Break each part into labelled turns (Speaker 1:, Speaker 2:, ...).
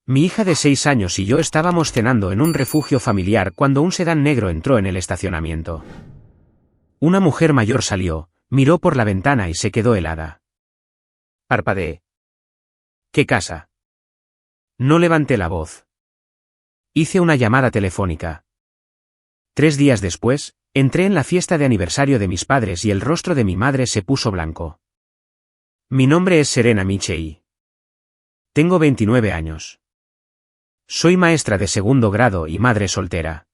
Speaker 1: Mi hija de 6 años y yo estábamos cenando en un refugio familiar cuando un sedán negro entró en el estacionamiento. Una mujer mayor salió, miró por la ventana y se quedó helada. Parpadeé. ¿Qué casa? No levanté la voz. Hice una llamada telefónica. 3 días después, entré en la fiesta de aniversario de mis padres y el rostro de mi madre se puso blanco. Mi nombre es Serena Michei. Tengo 29 años. Soy maestra de 2º grado y madre soltera.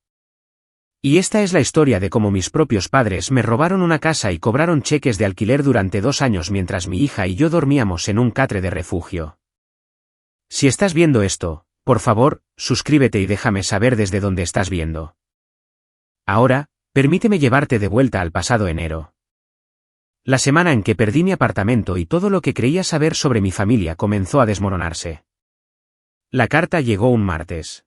Speaker 1: Y esta es la historia de cómo mis propios padres me robaron una casa y cobraron cheques de alquiler durante 2 años mientras mi hija y yo dormíamos en un catre de refugio. Si estás viendo esto, por favor, suscríbete y déjame saber desde dónde estás viendo. Ahora, permíteme llevarte de vuelta al pasado enero. La semana en que perdí mi apartamento y todo lo que creía saber sobre mi familia comenzó a desmoronarse. La carta llegó un martes.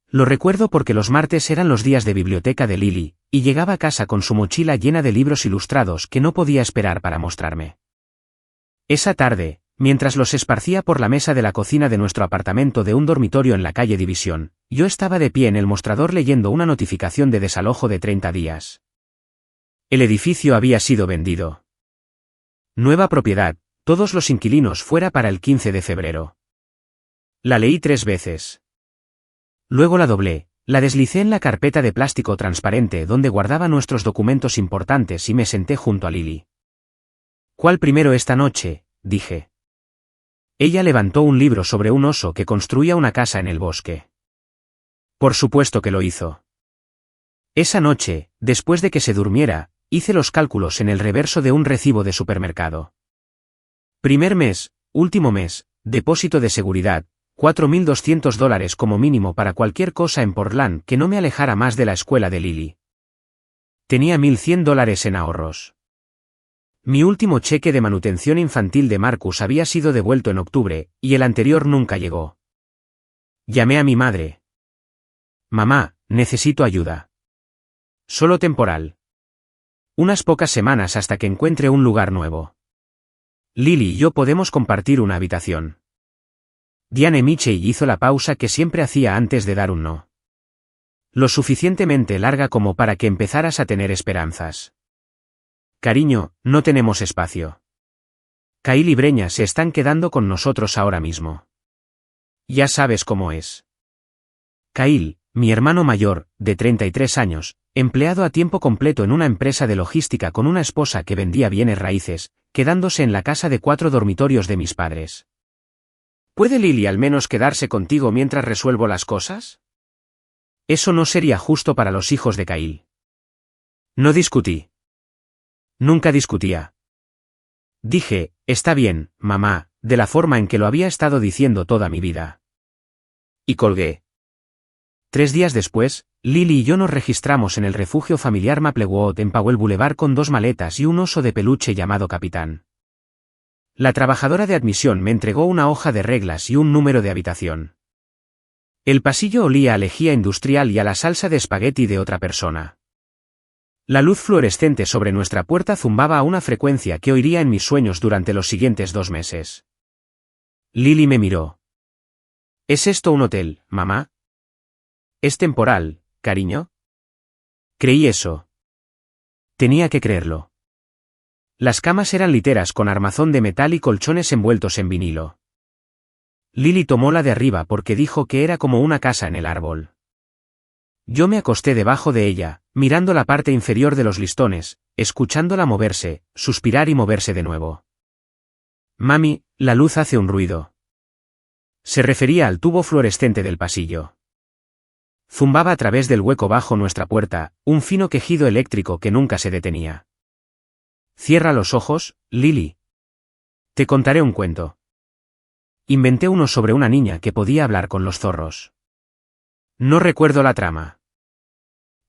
Speaker 1: Lo recuerdo porque los martes eran los días de biblioteca de Lily, y llegaba a casa con su mochila llena de libros ilustrados que no podía esperar para mostrarme. Esa tarde, mientras los esparcía por la mesa de la cocina de nuestro apartamento de un dormitorio en la calle División, yo estaba de pie en el mostrador leyendo una notificación de desalojo de 30 días. El edificio había sido vendido. Nueva propiedad, todos los inquilinos fuera para el 15 de febrero. La leí 3 veces. Luego la doblé, la deslicé en la carpeta de plástico transparente donde guardaba nuestros documentos importantes y me senté junto a Lily. ¿Cuál primero esta noche?, dije. Ella levantó un libro sobre un oso que construía una casa en el bosque. Por supuesto que lo hizo. Esa noche, después de que se durmiera, hice los cálculos en el reverso de un recibo de supermercado. Primer mes, último mes, depósito de seguridad, $4.200 como mínimo para cualquier cosa en Portland que no me alejara más de la escuela de Lily. Tenía $1.100 en ahorros. Mi último cheque de manutención infantil de Marcus había sido devuelto en octubre, y el anterior nunca llegó. Llamé a mi madre. Mamá, necesito ayuda. Solo temporal. Unas pocas semanas hasta que encuentre un lugar nuevo. Lily y yo podemos compartir una habitación. Diane Michei hizo la pausa que siempre hacía antes de dar un no. Lo suficientemente larga como para que empezaras a tener esperanzas. Cariño, no tenemos espacio. Kyle y Breña se están quedando con nosotros ahora mismo. Ya sabes cómo es. Kyle, mi hermano mayor, de 33 años, empleado a tiempo completo en una empresa de logística con una esposa que vendía bienes raíces, quedándose en la casa de 4 dormitorios de mis padres. ¿Puede Lily al menos quedarse contigo mientras resuelvo las cosas? Eso no sería justo para los hijos de Kyle. No discutí. Nunca discutía. Dije, está bien, mamá, de la forma en que lo había estado diciendo toda mi vida. Y colgué. 3 días después, Lily y yo nos registramos en el refugio familiar Maplewood en Powell Boulevard con 2 maletas y un oso de peluche llamado Capitán. La trabajadora de admisión me entregó una hoja de reglas y un número de habitación. El pasillo olía a lejía industrial y a la salsa de espagueti de otra persona. La luz fluorescente sobre nuestra puerta zumbaba a una frecuencia que oiría en mis sueños durante los siguientes 2 meses. Lily me miró. ¿Es esto un hotel, mamá? ¿Es temporal, cariño? Creí eso. Tenía que creerlo. Las camas eran literas con armazón de metal y colchones envueltos en vinilo. Lily tomó la de arriba porque dijo que era como una casa en el árbol. Yo me acosté debajo de ella, mirando la parte inferior de los listones, escuchándola moverse, suspirar y moverse de nuevo. Mami, la luz hace un ruido. Se refería al tubo fluorescente del pasillo. Zumbaba a través del hueco bajo nuestra puerta, un fino quejido eléctrico que nunca se detenía. Cierra los ojos, Lily. Te contaré un cuento. Inventé uno sobre una niña que podía hablar con los zorros. No recuerdo la trama.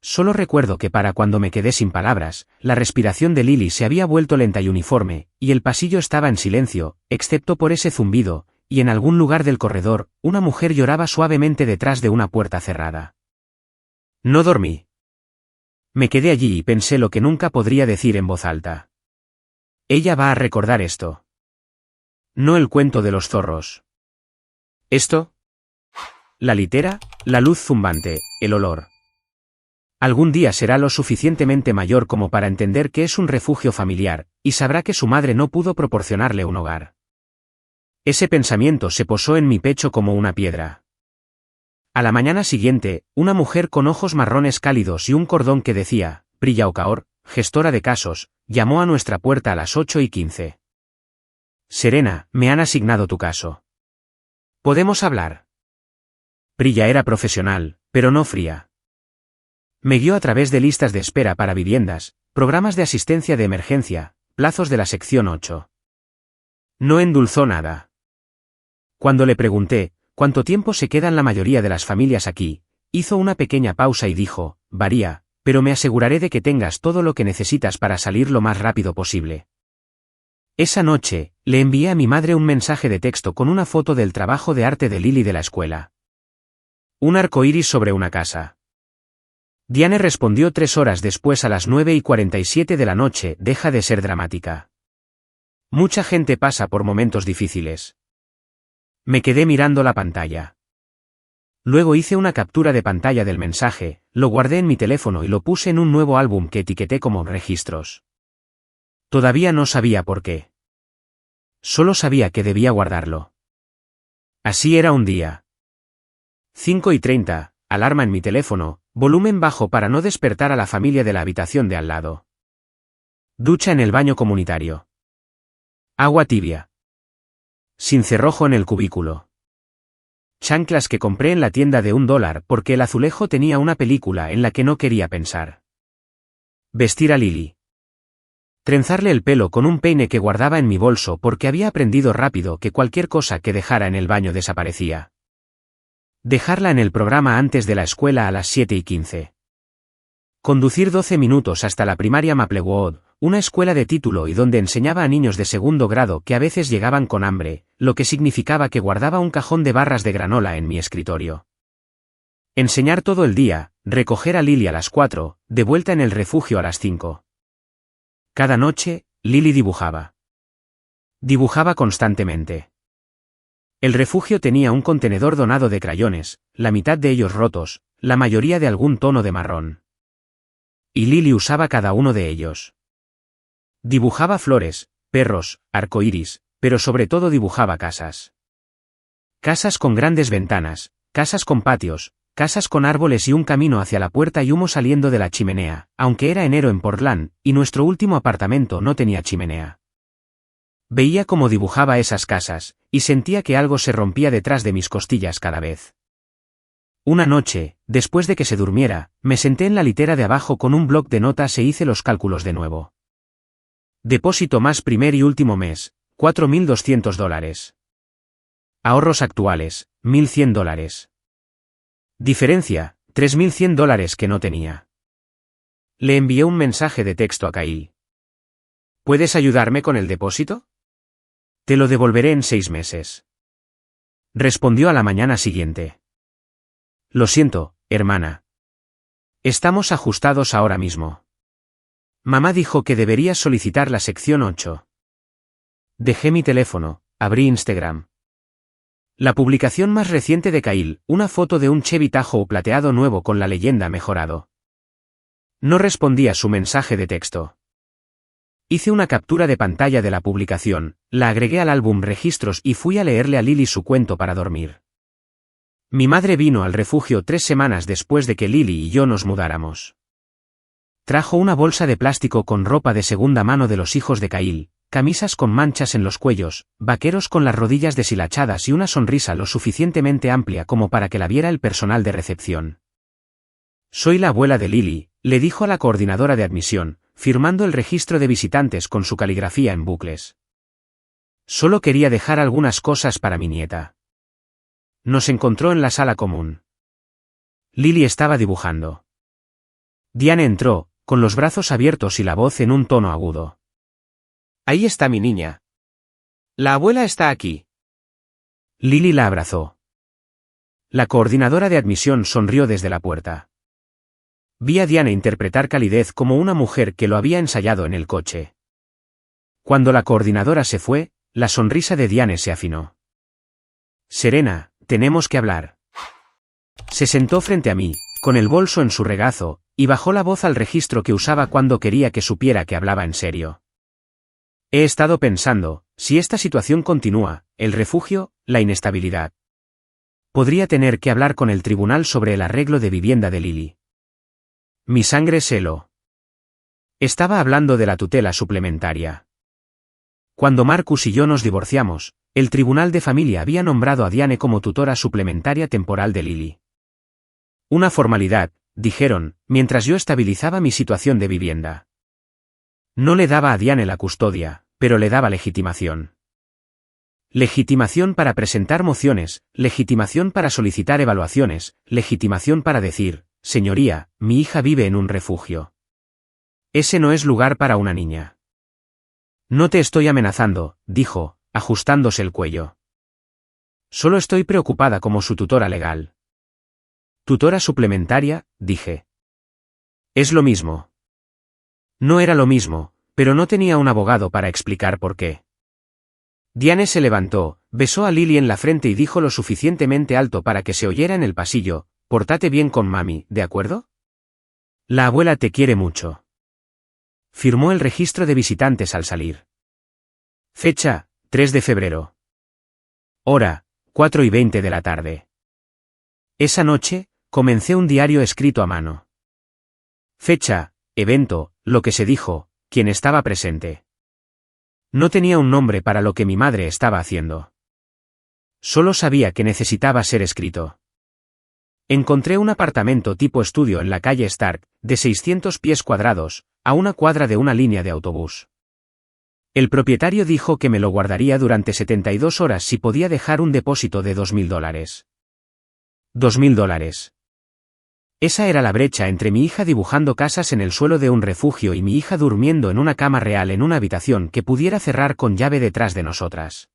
Speaker 1: Solo recuerdo que para cuando me quedé sin palabras, la respiración de Lily se había vuelto lenta y uniforme, y el pasillo estaba en silencio, excepto por ese zumbido, y en algún lugar del corredor, una mujer lloraba suavemente detrás de una puerta cerrada. No dormí. Me quedé allí y pensé lo que nunca podría decir en voz alta. Ella va a recordar esto. No el cuento de los zorros. Esto, la litera, la luz zumbante, el olor. Algún día será lo suficientemente mayor como para entender que es un refugio familiar, y sabrá que su madre no pudo proporcionarle un hogar. Ese pensamiento se posó en mi pecho como una piedra. A la mañana siguiente, una mujer con ojos marrones cálidos y un cordón que decía, Priya Okaor, gestora de casos, llamó a nuestra puerta a las 8:15. Serena, me han asignado tu caso. ¿Podemos hablar? Priya era profesional, pero no fría. Me guió a través de listas de espera para viviendas, programas de asistencia de emergencia, plazos de la sección 8. No endulzó nada. Cuando le pregunté, ¿cuánto tiempo se quedan la mayoría de las familias aquí?, hizo una pequeña pausa y dijo, varía, pero me aseguraré de que tengas todo lo que necesitas para salir lo más rápido posible. Esa noche, le envié a mi madre un mensaje de texto con una foto del trabajo de arte de Lily de la escuela. Un arco iris sobre una casa. Diane respondió 3 horas después a las 9:47 de la noche, deja de ser dramática. Mucha gente pasa por momentos difíciles. Me quedé mirando la pantalla. Luego hice una captura de pantalla del mensaje, lo guardé en mi teléfono y lo puse en un nuevo álbum que etiqueté como registros. Todavía no sabía por qué. Solo sabía que debía guardarlo. Así era un día. 5:30, alarma en mi teléfono, volumen bajo para no despertar a la familia de la habitación de al lado. Ducha en el baño comunitario. Agua tibia. Sin cerrojo en el cubículo. Chanclas que compré en la tienda de $1 porque el azulejo tenía una película en la que no quería pensar. Vestir a Lily. Trenzarle el pelo con un peine que guardaba en mi bolso porque había aprendido rápido que cualquier cosa que dejara en el baño desaparecía. Dejarla en el programa antes de la escuela a las 7:15. Conducir 12 minutos hasta la primaria Maplewood, una escuela de título y donde enseñaba a niños de segundo grado que a veces llegaban con hambre, lo que significaba que guardaba un cajón de barras de granola en mi escritorio. Enseñar todo el día, recoger a Lily a las 4, de vuelta en el refugio a las 5. Cada noche, Lily dibujaba. Dibujaba constantemente. El refugio tenía un contenedor donado de crayones, la mitad de ellos rotos, la mayoría de algún tono de marrón. Y Lily usaba cada uno de ellos. Dibujaba flores, perros, arcoíris, pero sobre todo dibujaba casas. Casas con grandes ventanas, casas con patios, casas con árboles y un camino hacia la puerta y humo saliendo de la chimenea, aunque era enero en Portland, y nuestro último apartamento no tenía chimenea. Veía cómo dibujaba esas casas, y sentía que algo se rompía detrás de mis costillas cada vez. Una noche, después de que se durmiera, me senté en la litera de abajo con un bloc de notas e hice los cálculos de nuevo. Depósito más primer y último mes, $4.200. Ahorros actuales, $1.100. Diferencia, $3.100 que no tenía. Le envié un mensaje de texto a Kyle. ¿Puedes ayudarme con el depósito? Te lo devolveré en 6 meses. Respondió a la mañana siguiente. Lo siento, hermana. Estamos ajustados ahora mismo. Mamá dijo que deberías solicitar la sección 8. Dejé mi teléfono, abrí Instagram. La publicación más reciente de Kyle, una foto de un Chevy Tahoe plateado nuevo con la leyenda mejorado. No respondí a su mensaje de texto. Hice una captura de pantalla de la publicación, la agregué al álbum registros y fui a leerle a Lily su cuento para dormir. Mi madre vino al refugio 3 semanas después de que Lily y yo nos mudáramos. Trajo una bolsa de plástico con ropa de segunda mano de los hijos de Kyle, camisas con manchas en los cuellos, vaqueros con las rodillas deshilachadas y una sonrisa lo suficientemente amplia como para que la viera el personal de recepción. Soy la abuela de Lily, le dijo a la coordinadora de admisión, firmando el registro de visitantes con su caligrafía en bucles. Solo quería dejar algunas cosas para mi nieta. Nos encontró en la sala común. Lily estaba dibujando. Diane entró, con los brazos abiertos y la voz en un tono agudo. Ahí está mi niña. La abuela está aquí. Lily la abrazó. La coordinadora de admisión sonrió desde la puerta. Vi a Diane interpretar calidez como una mujer que lo había ensayado en el coche. Cuando la coordinadora se fue, la sonrisa de Diane se afinó. Serena, tenemos que hablar. Se sentó frente a mí, con el bolso en su regazo, y bajó la voz al registro que usaba cuando quería que supiera que hablaba en serio. He estado pensando, si esta situación continúa, el refugio, la inestabilidad. Podría tener que hablar con el tribunal sobre el arreglo de vivienda de Lily. Mi sangre se heló. Estaba hablando de la tutela suplementaria. Cuando Marcus y yo nos divorciamos, el tribunal de familia había nombrado a Diane como tutora suplementaria temporal de Lily. Una formalidad, dijeron, mientras yo estabilizaba mi situación de vivienda. No le daba a Diane la custodia, pero le daba legitimación. Legitimación para presentar mociones, legitimación para solicitar evaluaciones, legitimación para decir, señoría, mi hija vive en un refugio. Ese no es lugar para una niña. No te estoy amenazando, dijo, ajustándose el cuello. Solo estoy preocupada como su tutora legal. Tutora suplementaria, dije. Es lo mismo. No era lo mismo, pero no tenía un abogado para explicar por qué. Diane se levantó, besó a Lily en la frente y dijo lo suficientemente alto para que se oyera en el pasillo, pórtate bien con mami, ¿de acuerdo? La abuela te quiere mucho. Firmó el registro de visitantes al salir. Fecha, 3 de febrero. Hora, 4:20 de la tarde. Esa noche, comencé un diario escrito a mano. Fecha, evento, lo que se dijo, quien estaba presente. No tenía un nombre para lo que mi madre estaba haciendo. Solo sabía que necesitaba ser escrito. Encontré un apartamento tipo estudio en la calle Stark, de 600 pies cuadrados, a una cuadra de una línea de autobús. El propietario dijo que me lo guardaría durante 72 horas si podía dejar un depósito de $2.000. $2.000. Esa era la brecha entre mi hija dibujando casas en el suelo de un refugio y mi hija durmiendo en una cama real en una habitación que pudiera cerrar con llave detrás de nosotras.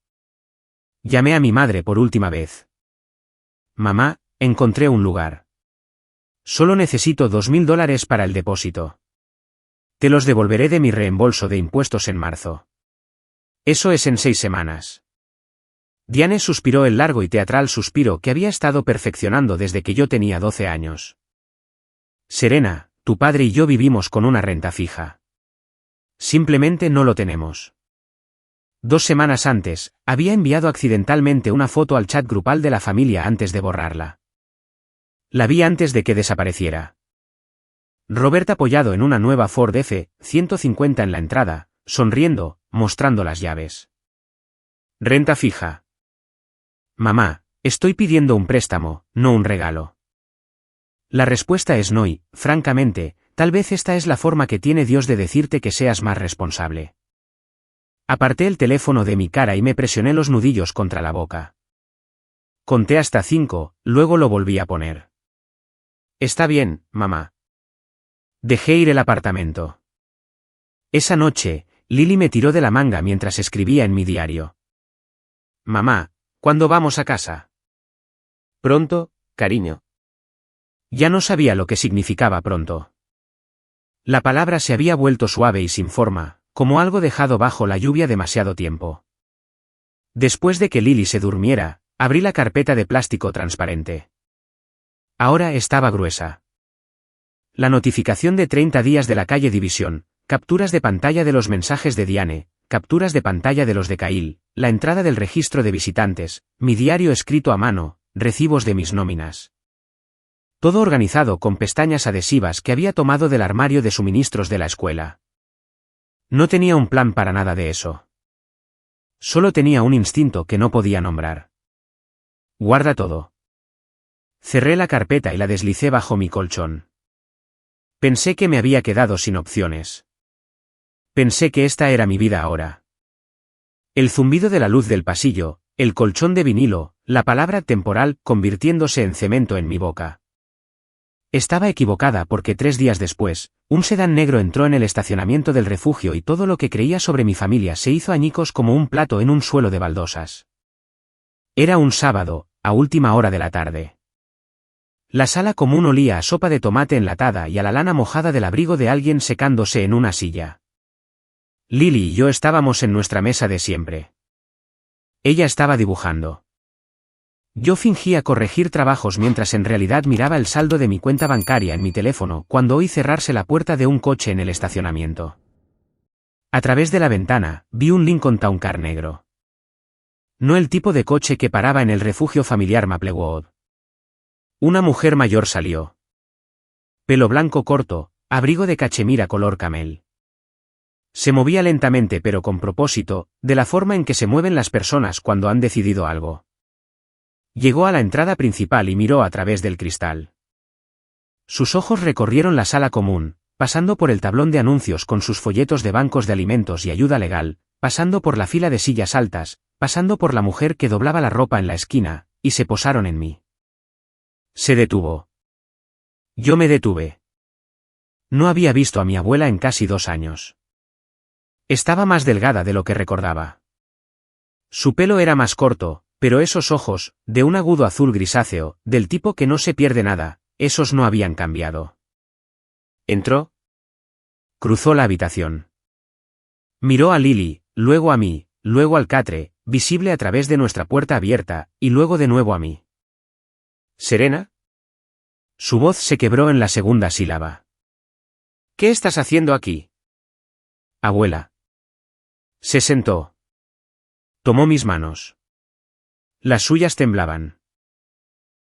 Speaker 1: Llamé a mi madre por última vez. Mamá, encontré un lugar. Solo necesito $2.000 para el depósito. Te los devolveré de mi reembolso de impuestos en marzo. Eso es en 6 semanas. Diane suspiró el largo y teatral suspiro que había estado perfeccionando desde que yo tenía 12 años. Serena, tu padre y yo vivimos con una renta fija. Simplemente no lo tenemos. 2 semanas antes, había enviado accidentalmente una foto al chat grupal de la familia antes de borrarla. La vi antes de que desapareciera. Robert apoyado en una nueva Ford F-150 en la entrada, sonriendo, mostrando las llaves. Renta fija. Mamá, estoy pidiendo un préstamo, no un regalo. La respuesta es no y, francamente, tal vez esta es la forma que tiene Dios de decirte que seas más responsable. Aparté el teléfono de mi cara y me presioné los nudillos contra la boca. Conté hasta 5, luego lo volví a poner. Está bien, mamá. Dejé ir el apartamento. Esa noche, Lily me tiró de la manga mientras escribía en mi diario. Mamá, ¿cuándo vamos a casa? Pronto, cariño. Ya no sabía lo que significaba pronto. La palabra se había vuelto suave y sin forma, como algo dejado bajo la lluvia demasiado tiempo. Después de que Lily se durmiera, abrí la carpeta de plástico transparente. Ahora estaba gruesa. La notificación de 30 días de la calle División, capturas de pantalla de los mensajes de Diane, capturas de pantalla de los de Kyle, la entrada del registro de visitantes, mi diario escrito a mano, recibos de mis nóminas. Todo organizado con pestañas adhesivas que había tomado del armario de suministros de la escuela. No tenía un plan para nada de eso. Solo tenía un instinto que no podía nombrar. Guarda todo. Cerré la carpeta y la deslicé bajo mi colchón. Pensé que me había quedado sin opciones. Pensé que esta era mi vida ahora. El zumbido de la luz del pasillo, el colchón de vinilo, la palabra temporal convirtiéndose en cemento en mi boca. Estaba equivocada porque 3 días después, un sedán negro entró en el estacionamiento del refugio y todo lo que creía sobre mi familia se hizo añicos como un plato en un suelo de baldosas. Era un sábado, a última hora de la tarde. La sala común olía a sopa de tomate enlatada y a la lana mojada del abrigo de alguien secándose en una silla. Lily y yo estábamos en nuestra mesa de siempre. Ella estaba dibujando. Yo fingía corregir trabajos mientras en realidad miraba el saldo de mi cuenta bancaria en mi teléfono cuando oí cerrarse la puerta de un coche en el estacionamiento. A través de la ventana, vi un Lincoln Town Car negro. No el tipo de coche que paraba en el refugio familiar Maplewood. Una mujer mayor salió. Pelo blanco corto, abrigo de cachemira color camel. Se movía lentamente pero con propósito, de la forma en que se mueven las personas cuando han decidido algo. Llegó a la entrada principal y miró a través del cristal. Sus ojos recorrieron la sala común, pasando por el tablón de anuncios con sus folletos de bancos de alimentos y ayuda legal, pasando por la fila de sillas altas, pasando por la mujer que doblaba la ropa en la esquina, y se posaron en mí. Se detuvo. Yo me detuve. No había visto a mi abuela en casi 2 años. Estaba más delgada de lo que recordaba. Su pelo era más corto, pero esos ojos, de un agudo azul grisáceo, del tipo que no se pierde nada, esos no habían cambiado. Entró. Cruzó la habitación. Miró a Lily, luego a mí, luego al catre, visible a través de nuestra puerta abierta, y luego de nuevo a mí. ¿Serena? Su voz se quebró en la segunda sílaba. ¿Qué estás haciendo aquí? Abuela. Se sentó. Tomó mis manos. Las suyas temblaban.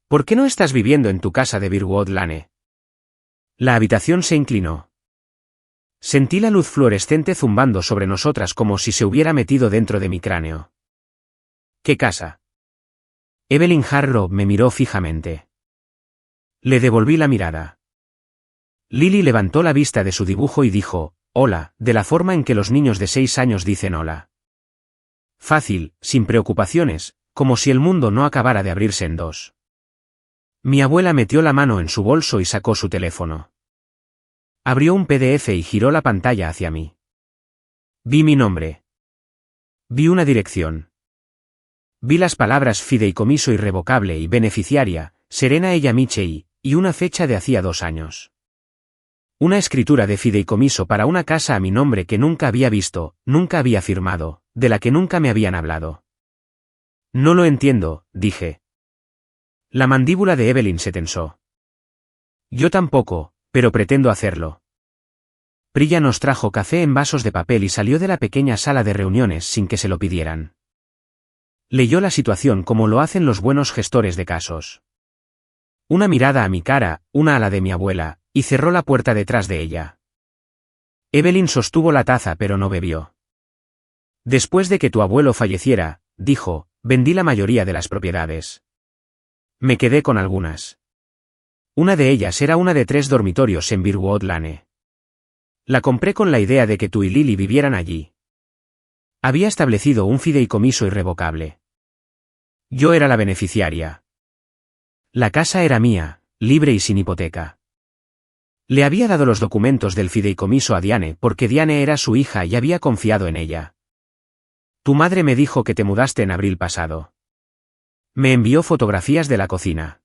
Speaker 1: ¿Por qué no estás viviendo en tu casa de Birwood Lane? La habitación se inclinó. Sentí la luz fluorescente zumbando sobre nosotras como si se hubiera metido dentro de mi cráneo. ¿Qué casa? Evelyn Harrow me miró fijamente. Le devolví la mirada. Lily levantó la vista de su dibujo y dijo, hola, de la forma en que los niños de 6 años dicen hola. Fácil, sin preocupaciones, como si el mundo no acabara de abrirse en dos. Mi abuela metió la mano en su bolso y sacó su teléfono. Abrió un PDF y giró la pantalla hacia mí. Vi mi nombre. Vi una dirección. Vi las palabras fideicomiso irrevocable y beneficiaria, Serena Ella Michei, y una fecha de hacía 2 años. Una escritura de fideicomiso para una casa a mi nombre que nunca había visto, nunca había firmado, de la que nunca me habían hablado. No lo entiendo, dije. La mandíbula de Evelyn se tensó. Yo tampoco, pero pretendo hacerlo. Priya nos trajo café en vasos de papel y salió de la pequeña sala de reuniones sin que se lo pidieran. Leyó la situación como lo hacen los buenos gestores de casos. Una mirada a mi cara, una a la de mi abuela, y cerró la puerta detrás de ella. Evelyn sostuvo la taza pero no bebió. Después de que tu abuelo falleciera, dijo, vendí la mayoría de las propiedades. Me quedé con algunas. Una de ellas era una de 3 dormitorios en Birwood Lane. La compré con la idea de que tú y Lily vivieran allí. Había establecido un fideicomiso irrevocable. Yo era la beneficiaria. La casa era mía, libre y sin hipoteca. Le había dado los documentos del fideicomiso a Diane porque Diane era su hija y había confiado en ella. Tu madre me dijo que te mudaste en abril pasado. Me envió fotografías de la cocina.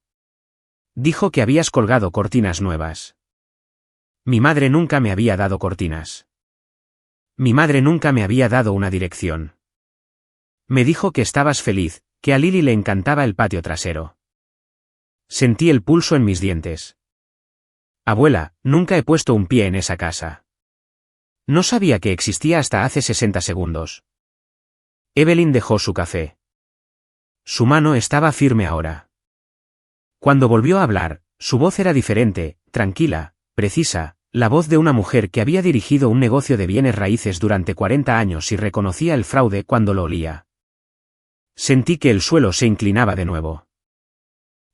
Speaker 1: Dijo que habías colgado cortinas nuevas. Mi madre nunca me había dado cortinas. Mi madre nunca me había dado una dirección. Me dijo que estabas feliz, que a Lily le encantaba el patio trasero. Sentí el pulso en mis dientes. Abuela, nunca he puesto un pie en esa casa. No sabía que existía hasta hace 60 segundos. Evelyn dejó su café. Su mano estaba firme ahora. Cuando volvió a hablar, su voz era diferente, tranquila, precisa, la voz de una mujer que había dirigido un negocio de bienes raíces durante 40 años y reconocía el fraude cuando lo olía. Sentí que el suelo se inclinaba de nuevo.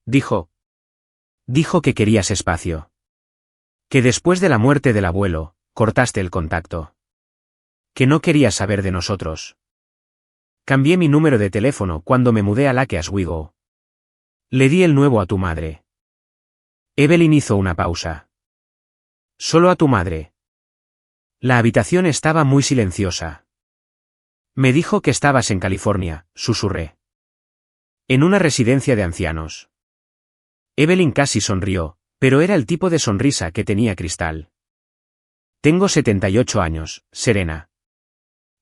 Speaker 1: Dijo que querías espacio. Que después de la muerte del abuelo, cortaste el contacto. Que no querías saber de nosotros. Cambié mi número de teléfono cuando me mudé a Lake Oswego. Le di el nuevo a tu madre. Evelyn hizo una pausa. Solo a tu madre. La habitación estaba muy silenciosa. Me dijo que estabas en California, susurré. En una residencia de ancianos. Evelyn casi sonrió, pero era el tipo de sonrisa que tenía Cristal. Tengo 78 años, Serena.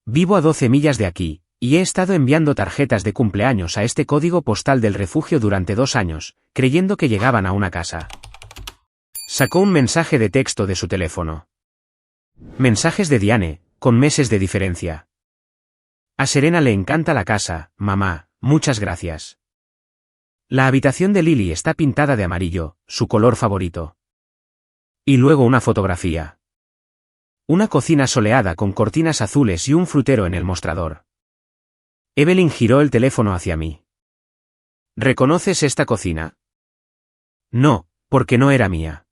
Speaker 1: Vivo a 12 millas de aquí, y he estado enviando tarjetas de cumpleaños a este código postal del refugio durante 2 años, creyendo que llegaban a una casa. Sacó un mensaje de texto de su teléfono. Mensajes de Diane, con meses de diferencia. A Serena le encanta la casa, mamá, muchas gracias. La habitación de Lily está pintada de amarillo, su color favorito. Y luego una fotografía. Una cocina soleada con cortinas azules y un frutero en el mostrador. Evelyn giró el teléfono hacia mí. ¿Reconoces esta cocina? No, porque no era mía.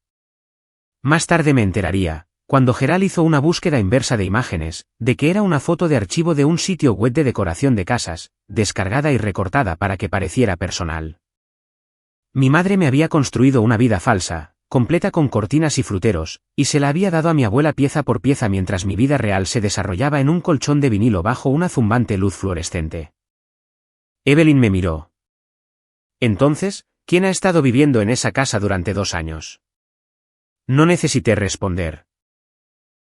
Speaker 1: Más tarde me enteraría, cuando Gerald hizo una búsqueda inversa de imágenes, de que era una foto de archivo de un sitio web de decoración de casas, descargada y recortada para que pareciera personal. Mi madre me había construido una vida falsa, completa con cortinas y fruteros, y se la había dado a mi abuela pieza por pieza mientras mi vida real se desarrollaba en un colchón de vinilo bajo una zumbante luz fluorescente. Evelyn me miró. Entonces, ¿quién ha estado viviendo en esa casa durante 2 años? No necesité responder.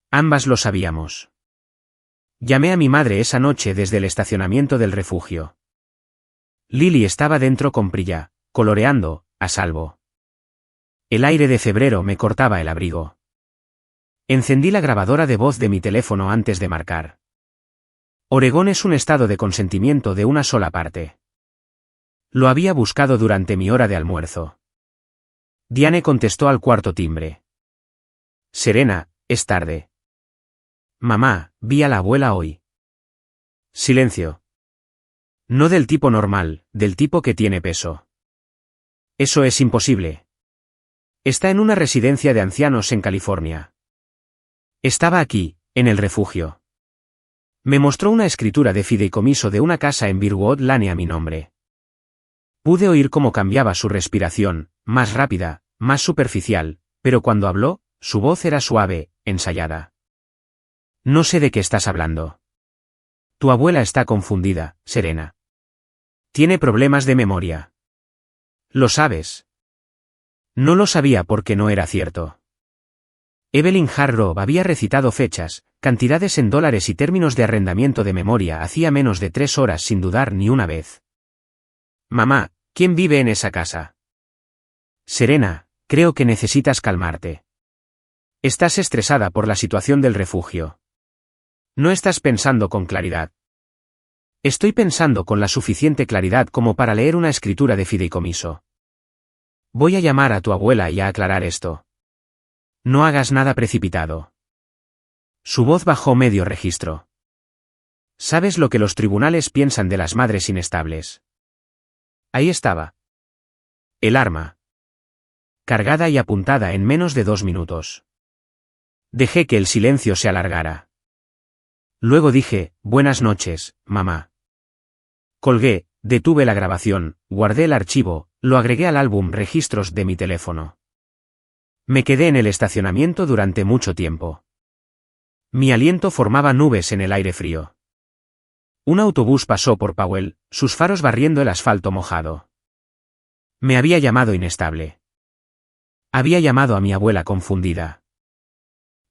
Speaker 1: Ambas lo sabíamos. Llamé a mi madre esa noche desde el estacionamiento del refugio. Lily estaba dentro con Priya, coloreando, a salvo. El aire de febrero me cortaba el abrigo. Encendí la grabadora de voz de mi teléfono antes de marcar. Oregón es un estado de consentimiento de una sola parte. Lo había buscado durante mi hora de almuerzo. Diane contestó al cuarto timbre. Serena, es tarde. Mamá, vi a la abuela hoy. Silencio. No del tipo normal, del tipo que tiene peso. Eso es imposible. Está en una residencia de ancianos en California. Estaba aquí, en el refugio. Me mostró una escritura de fideicomiso de una casa en Birwood Lane a mi nombre. Pude oír cómo cambiaba su respiración, más rápida, más superficial, pero cuando habló, su voz era suave, ensayada. No sé de qué estás hablando. Tu abuela está confundida, Serena. Tiene problemas de memoria. ¿Lo sabes? No lo sabía porque no era cierto. Evelyn Hargrove había recitado fechas, cantidades en dólares y términos de arrendamiento de memoria hacía menos de 3 horas sin dudar ni una vez. Mamá, ¿quién vive en esa casa? Serena, creo que necesitas calmarte. Estás estresada por la situación del refugio. No estás pensando con claridad. Estoy pensando con la suficiente claridad como para leer una escritura de fideicomiso. Voy a llamar a tu abuela y a aclarar esto. No hagas nada precipitado. Su voz bajó medio registro. ¿Sabes lo que los tribunales piensan de las madres inestables? Ahí estaba. El arma. Cargada y apuntada en menos de 2 minutos. Dejé que el silencio se alargara. Luego dije, buenas noches, mamá. Colgué, detuve la grabación, guardé el archivo, lo agregué al álbum registros de mi teléfono. Me quedé en el estacionamiento durante mucho tiempo. Mi aliento formaba nubes en el aire frío. Un autobús pasó por Powell, sus faros barriendo el asfalto mojado. Me había llamado inestable. Había llamado a mi abuela confundida.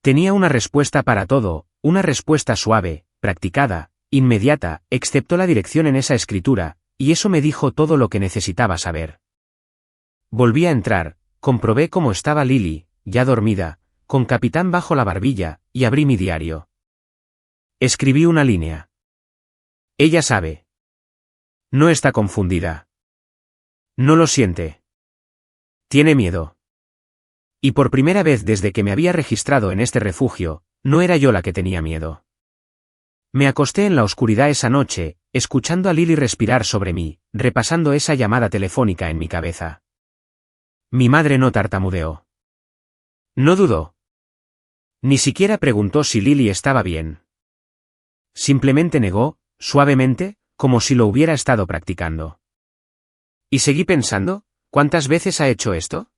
Speaker 1: Tenía una respuesta para todo, una respuesta suave, practicada, inmediata, excepto la dirección en esa escritura, y eso me dijo todo lo que necesitaba saber. Volví a entrar, comprobé cómo estaba Lily, ya dormida, con Capitán bajo la barbilla, y abrí mi diario. Escribí una línea. Ella sabe. No está confundida. No lo siente. Tiene miedo. Y por primera vez desde que me había registrado en este refugio, no era yo la que tenía miedo. Me acosté en la oscuridad esa noche, escuchando a Lily respirar sobre mí, repasando esa llamada telefónica en mi cabeza. Mi madre no tartamudeó. No dudó. Ni siquiera preguntó si Lily estaba bien. Simplemente negó, suavemente, como si lo hubiera estado practicando. Y seguí pensando, ¿cuántas veces ha hecho esto?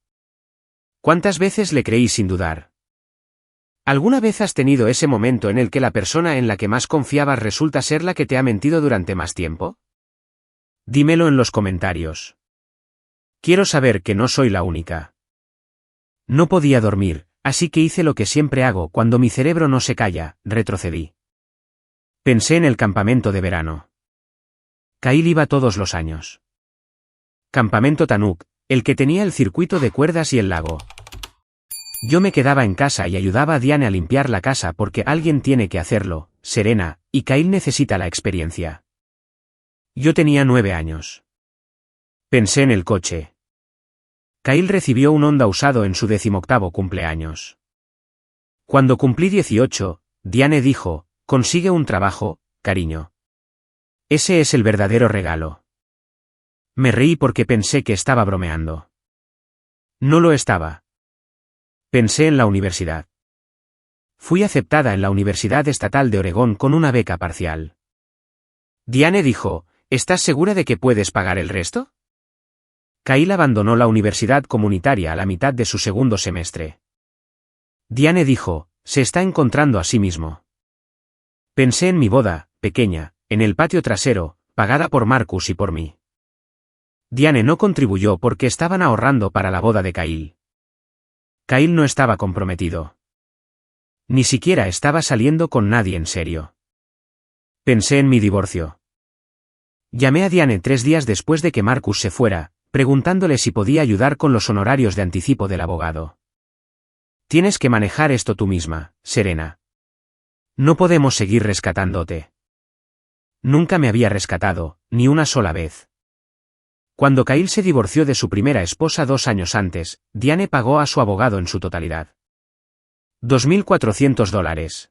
Speaker 1: ¿Cuántas veces le creí sin dudar? ¿Alguna vez has tenido ese momento en el que la persona en la que más confiabas resulta ser la que te ha mentido durante más tiempo? Dímelo en los comentarios. Quiero saber que no soy la única. No podía dormir, así que hice lo que siempre hago cuando mi cerebro no se calla, retrocedí. Pensé en el campamento de verano. Kyle iba todos los años. Campamento Tanuk, el que tenía el circuito de cuerdas y el lago. Yo me quedaba en casa y ayudaba a Diane a limpiar la casa porque alguien tiene que hacerlo, Serena, y Kyle necesita la experiencia. Yo tenía 9 años. Pensé en el coche. Kyle recibió un Honda usado en su 18º cumpleaños. Cuando cumplí 18, Diane dijo, consigue un trabajo, cariño. Ese es el verdadero regalo. Me reí porque pensé que estaba bromeando. No lo estaba. Pensé en la universidad. Fui aceptada en la Universidad Estatal de Oregón con una beca parcial. Diane dijo, ¿estás segura de que puedes pagar el resto? Kyle abandonó la universidad comunitaria a la mitad de su segundo semestre. Diane dijo, se está encontrando a sí mismo. Pensé en mi boda, pequeña, en el patio trasero, pagada por Marcus y por mí. Diane no contribuyó porque estaban ahorrando para la boda de Kyle. Kyle no estaba comprometido. Ni siquiera estaba saliendo con nadie en serio. Pensé en mi divorcio. Llamé a Diane 3 días después de que Marcus se fuera, preguntándole si podía ayudar con los honorarios de anticipo del abogado. Tienes que manejar esto tú misma, Serena. No podemos seguir rescatándote. Nunca me había rescatado, ni una sola vez. Cuando Kyle se divorció de su primera esposa 2 años antes, Diane pagó a su abogado en su totalidad. $2.400.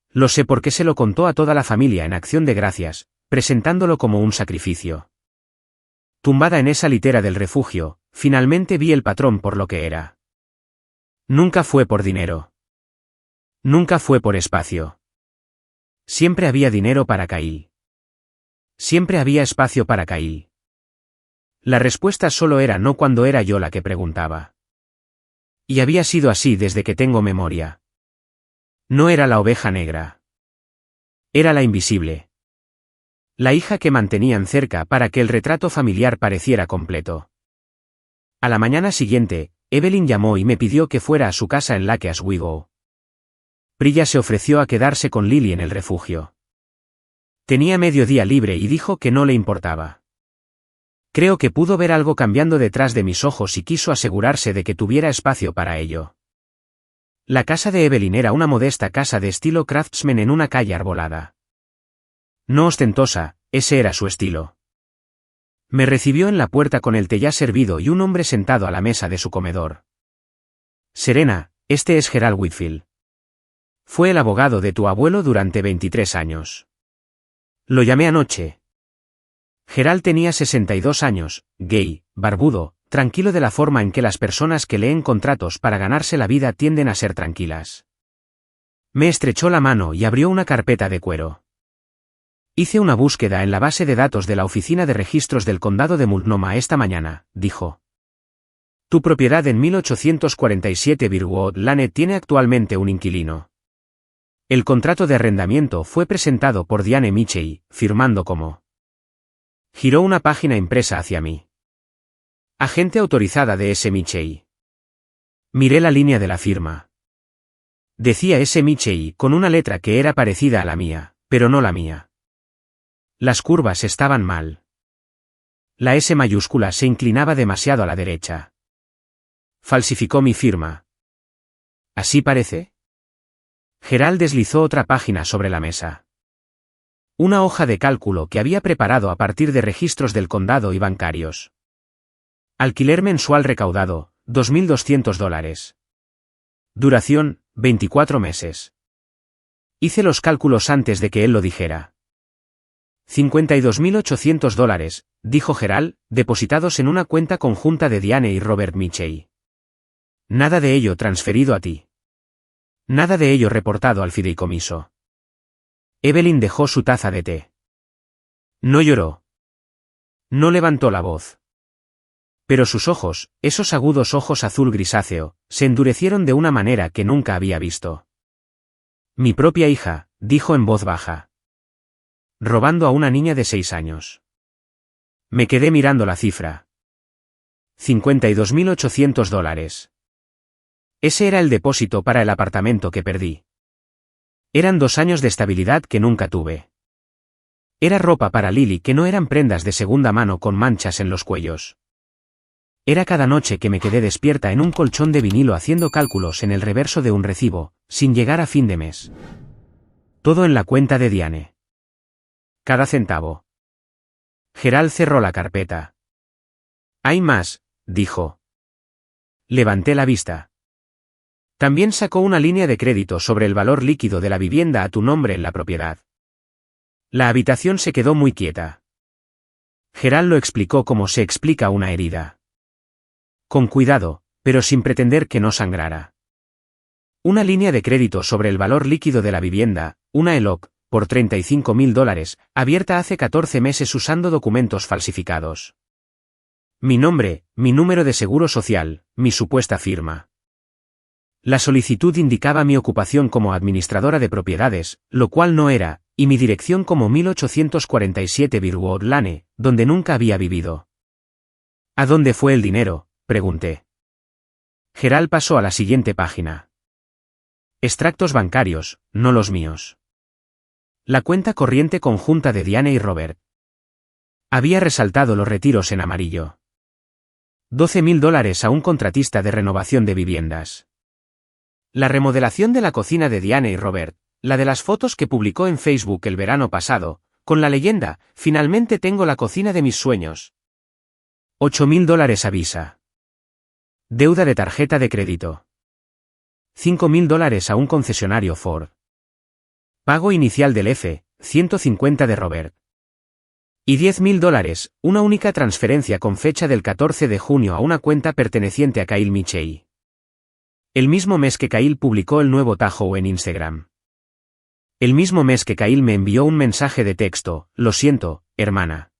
Speaker 1: Lo sé porque se lo contó a toda la familia en acción de gracias, presentándolo como un sacrificio. Tumbada en esa litera del refugio, finalmente vi el patrón por lo que era. Nunca fue por dinero. Nunca fue por espacio. Siempre había dinero para Kyle. Siempre había espacio para Kyle. La respuesta solo era no cuando era yo la que preguntaba. Y había sido así desde que tengo memoria. No era la oveja negra. Era la invisible. La hija que mantenían cerca para que el retrato familiar pareciera completo. A la mañana siguiente, Evelyn llamó y me pidió que fuera a su casa en Lake Oswego. Priya se ofreció a quedarse con Lily en el refugio. Tenía medio día libre y dijo que no le importaba. Creo que pudo ver algo cambiando detrás de mis ojos y quiso asegurarse de que tuviera espacio para ello. La casa de Evelyn era una modesta casa de estilo craftsman en una calle arbolada. No ostentosa, ese era su estilo. Me recibió en la puerta con el té ya servido y un hombre sentado a la mesa de su comedor. Serena, este es Gerald Whitfield. Fue el abogado de tu abuelo durante 23 años. Lo llamé anoche. Gerald tenía 62 años, gay, barbudo, tranquilo de la forma en que las personas que leen contratos para ganarse la vida tienden a ser tranquilas. Me estrechó la mano y abrió una carpeta de cuero. Hice una búsqueda en la base de datos de la Oficina de Registros del Condado de Multnomah esta mañana, dijo. Tu propiedad en 1847 Birwood Lane tiene actualmente un inquilino. El contrato de arrendamiento fue presentado por Diane Michey, firmando como. Giró una página impresa hacia mí. Agente autorizada de S. Michey. Miré la línea de la firma. Decía S. Michey con una letra que era parecida a la mía, pero no la mía. Las curvas estaban mal. La S mayúscula se inclinaba demasiado a la derecha. Falsificó mi firma. ¿Así parece? Gerald deslizó otra página sobre la mesa. Una hoja de cálculo que había preparado a partir de registros del condado y bancarios. Alquiler mensual recaudado, $2.200. Duración, 24 meses. Hice los cálculos antes de que él lo dijera. $52.800, dijo Gerald, depositados en una cuenta conjunta de Diane y Robert Michey. Nada de ello transferido a ti. Nada de ello reportado al fideicomiso. Evelyn dejó su taza de té. No lloró. No levantó la voz. Pero sus ojos, esos agudos ojos azul grisáceo, se endurecieron de una manera que nunca había visto. Mi propia hija, dijo en voz baja. Robando a una niña de 6 años. Me quedé mirando la cifra. $52.800. Ese era el depósito para el apartamento que perdí. Eran 2 años de estabilidad que nunca tuve. Era ropa para Lily que no eran prendas de segunda mano con manchas en los cuellos. Era cada noche que me quedé despierta en un colchón de vinilo haciendo cálculos en el reverso de un recibo, sin llegar a fin de mes. Todo en la cuenta de Diane. Cada centavo. Gerald cerró la carpeta. «Hay más», dijo. Levanté la vista. También sacó una línea de crédito sobre el valor líquido de la vivienda a tu nombre en la propiedad. La habitación se quedó muy quieta. Gerald lo explicó como se explica una herida. Con cuidado, pero sin pretender que no sangrara. Una línea de crédito sobre el valor líquido de la vivienda, una ELOC, por $35.000, abierta hace 14 meses usando documentos falsificados. Mi nombre, mi número de seguro social, mi supuesta firma. La solicitud indicaba mi ocupación como administradora de propiedades, lo cual no era, y mi dirección como 1847 Birwood Lane, donde nunca había vivido. ¿A dónde fue el dinero?, pregunté. Gerald pasó a la siguiente página. Extractos bancarios, no los míos. La cuenta corriente conjunta de Diane y Robert. Había resaltado los retiros en amarillo. $12.000 a un contratista de renovación de viviendas. La remodelación de la cocina de Diane y Robert, la de las fotos que publicó en Facebook el verano pasado, con la leyenda, «Finalmente tengo la cocina de mis sueños». $8.000 a Visa. Deuda de tarjeta de crédito. $5.000 a un concesionario Ford. Pago inicial del F-150 de Robert. Y $10.000, una única transferencia con fecha del 14 de junio a una cuenta perteneciente a Kyle Michey. El mismo mes que Kyle publicó el nuevo Tahoe en Instagram. El mismo mes que Kyle me envió un mensaje de texto: «Lo siento, hermana.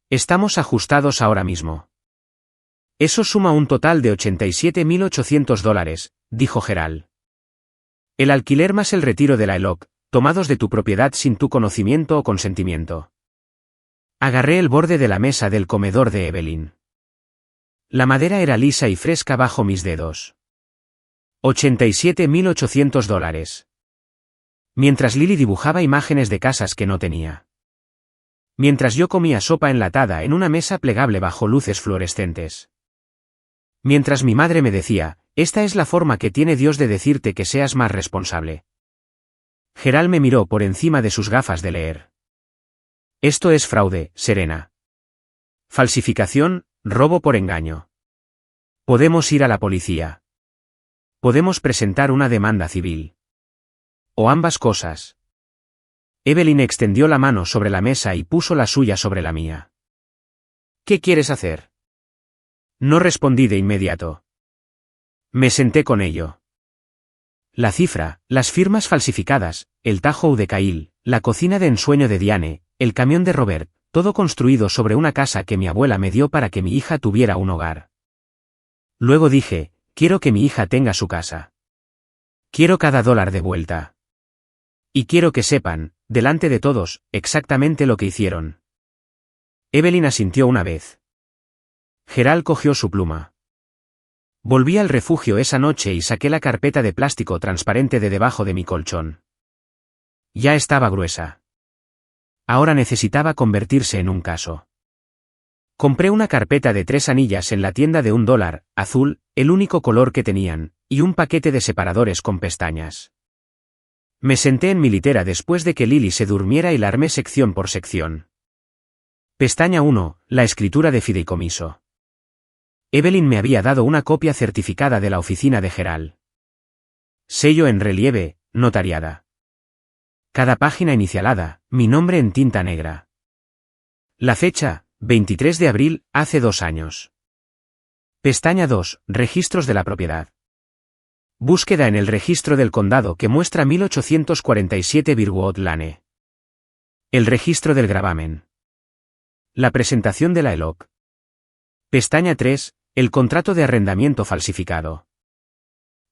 Speaker 1: Estamos ajustados ahora mismo». Eso suma un total de $87.800, dijo Gerald. El alquiler más el retiro de la ELOC, tomados de tu propiedad sin tu conocimiento o consentimiento. Agarré el borde de la mesa del comedor de Evelyn. La madera era lisa y fresca bajo mis dedos. $87.800. Mientras Lily dibujaba imágenes de casas que no tenía. Mientras yo comía sopa enlatada en una mesa plegable bajo luces fluorescentes. Mientras mi madre me decía: «Esta es la forma que tiene Dios de decirte que seas más responsable». Gerald me miró por encima de sus gafas de leer. Esto es fraude, Serena. Falsificación, robo por engaño. Podemos ir a la policía. Podemos presentar una demanda civil. O ambas cosas. Evelyn extendió la mano sobre la mesa y puso la suya sobre la mía. ¿Qué quieres hacer? No respondí de inmediato. Me senté con ello. La cifra, las firmas falsificadas, el Tahoe de Kyle, la cocina de ensueño de Diane, el camión de Robert, todo construido sobre una casa que mi abuela me dio para que mi hija tuviera un hogar. Luego dije: quiero que mi hija tenga su casa. Quiero cada $1 de vuelta. Y quiero que sepan, delante de todos, exactamente lo que hicieron. Evelyn asintió una vez. Gerald cogió su pluma. Volví al refugio esa noche y saqué la carpeta de plástico transparente de debajo de mi colchón. Ya estaba gruesa. Ahora necesitaba convertirse en un caso. Compré una carpeta de 3 anillas en la tienda de $1, azul, el único color que tenían, y un paquete de separadores con pestañas. Me senté en mi litera después de que Lily se durmiera y la armé sección por sección. Pestaña 1, la escritura de fideicomiso. Evelyn me había dado una copia certificada de la oficina de Gerald. Sello en relieve, notariada. Cada página inicialada, mi nombre en tinta negra. La fecha, 23 de abril, hace 2 años. Pestaña 2, registros de la propiedad. Búsqueda en el registro del condado que muestra 1847 Birwood Lane. El registro del gravamen. La presentación de la ELOC. Pestaña 3, el contrato de arrendamiento falsificado.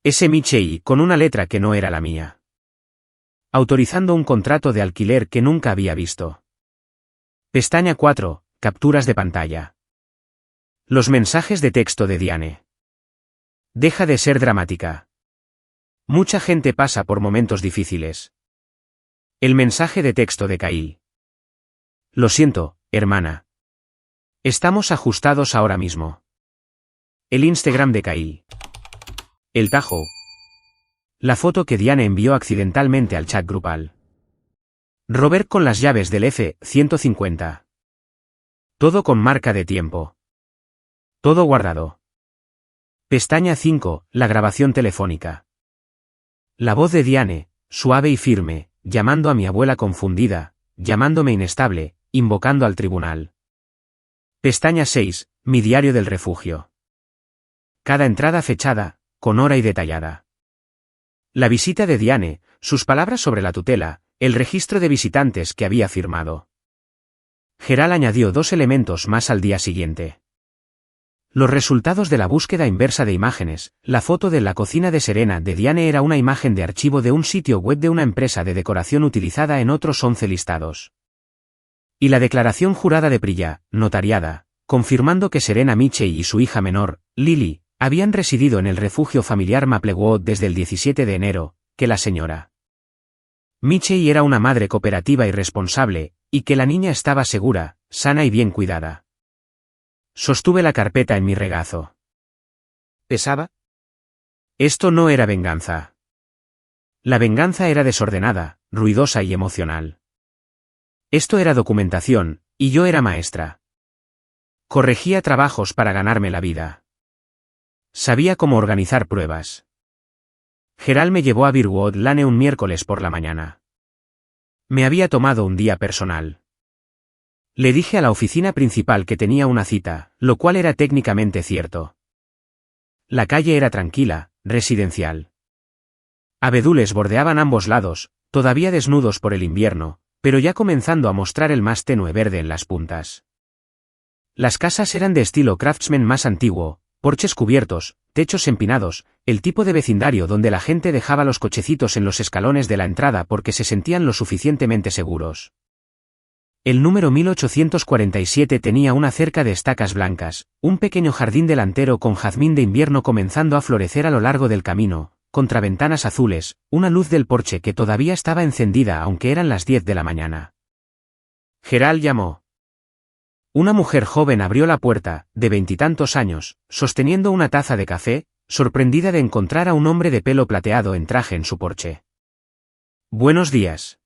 Speaker 1: S. Michey con una letra que no era la mía. Autorizando un contrato de alquiler que nunca había visto. Pestaña 4, capturas de pantalla. Los mensajes de texto de Diane. Deja de ser dramática. Mucha gente pasa por momentos difíciles. El mensaje de texto de Kyle. Lo siento, hermana. Estamos ajustados ahora mismo. El Instagram de Kyle. El Tajo. La foto que Diane envió accidentalmente al chat grupal. Robert con las llaves del F-150. Todo con marca de tiempo. Todo guardado. Pestaña 5, la grabación telefónica. La voz de Diane, suave y firme, llamando a mi abuela confundida, llamándome inestable, invocando al tribunal. Pestaña 6, mi diario del refugio. Cada entrada fechada, con hora y detallada. La visita de Diane, sus palabras sobre la tutela, el registro de visitantes que había firmado. Gerald añadió 2 elementos más al día siguiente. Los resultados de la búsqueda inversa de imágenes, la foto de la cocina de Serena de Diane era una imagen de archivo de un sitio web de una empresa de decoración utilizada en otros 11 listados. Y la declaración jurada de Priya, notariada, confirmando que Serena Mitchell y su hija menor, Lily, habían residido en el refugio familiar Maplewood desde el 17 de enero, que la señora Mitchell era una madre cooperativa y responsable, y que la niña estaba segura, sana y bien cuidada. Sostuve la carpeta en mi regazo. ¿Pesaba? Esto no era venganza. La venganza era desordenada, ruidosa y emocional. Esto era documentación, y yo era maestra. Corregía trabajos para ganarme la vida. Sabía cómo organizar pruebas. Gerald me llevó a Birdwood Lane un miércoles por la mañana. Me había tomado un día personal. Le dije a la oficina principal que tenía una cita, lo cual era técnicamente cierto. La calle era tranquila, residencial. Abedules bordeaban ambos lados, todavía desnudos por el invierno, pero ya comenzando a mostrar el más tenue verde en las puntas. Las casas eran de estilo craftsman más antiguo, porches cubiertos, techos empinados, el tipo de vecindario donde la gente dejaba los cochecitos en los escalones de la entrada porque se sentían lo suficientemente seguros. El número 1847 tenía una cerca de estacas blancas, un pequeño jardín delantero con jazmín de invierno comenzando a florecer a lo largo del camino, contraventanas azules, una luz del porche que todavía estaba encendida aunque eran las 10 de la mañana. Gerald llamó. Una mujer joven abrió la puerta, de 20 y tantos años, sosteniendo una taza de café, sorprendida de encontrar a un hombre de pelo plateado en traje en su porche. Buenos días.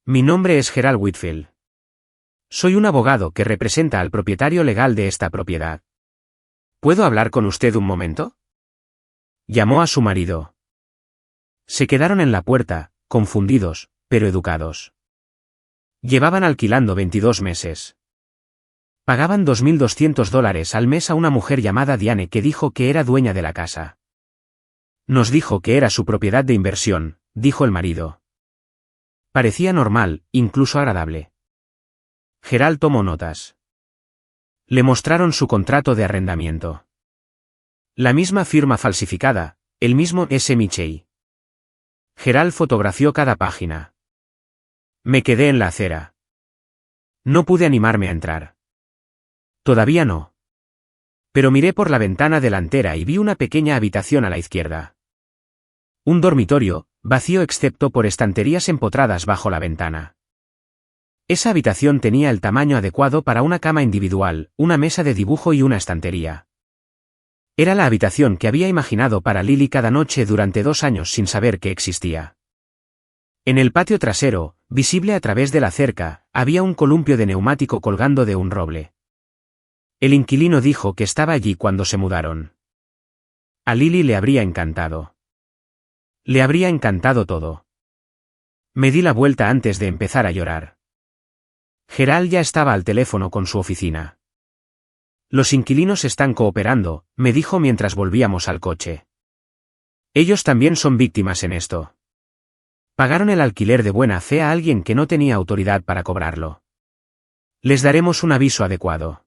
Speaker 1: Mi nombre es Gerald Whitfield. Soy un abogado que representa al propietario legal de esta propiedad. ¿Puedo hablar con usted un momento? Llamó a su marido. Se quedaron en la puerta, confundidos, pero educados. Llevaban alquilando 22 meses. Pagaban $2.200 al mes a una mujer llamada Diane que dijo que era dueña de la casa. Nos dijo que era su propiedad de inversión, dijo el marido. Parecía normal, incluso agradable. Gerald tomó notas. Le mostraron su contrato de arrendamiento. La misma firma falsificada, el mismo S. Mitchell. Gerald fotografió cada página. Me quedé en la acera. No pude animarme a entrar. Todavía no. Pero miré por la ventana delantera y vi una pequeña habitación a la izquierda. Un dormitorio, vacío excepto por estanterías empotradas bajo la ventana. Esa habitación tenía el tamaño adecuado para una cama individual, una mesa de dibujo y una estantería. Era la habitación que había imaginado para Lily cada noche durante 2 años sin saber que existía. En el patio trasero, visible a través de la cerca, había un columpio de neumático colgando de un roble. El inquilino dijo que estaba allí cuando se mudaron. A Lily le habría encantado. Le habría encantado todo. Me di la vuelta antes de empezar a llorar. Gerald ya estaba al teléfono con su oficina. Los inquilinos están cooperando, me dijo mientras volvíamos al coche. Ellos también son víctimas en esto. Pagaron el alquiler de buena fe a alguien que no tenía autoridad para cobrarlo. Les daremos un aviso adecuado.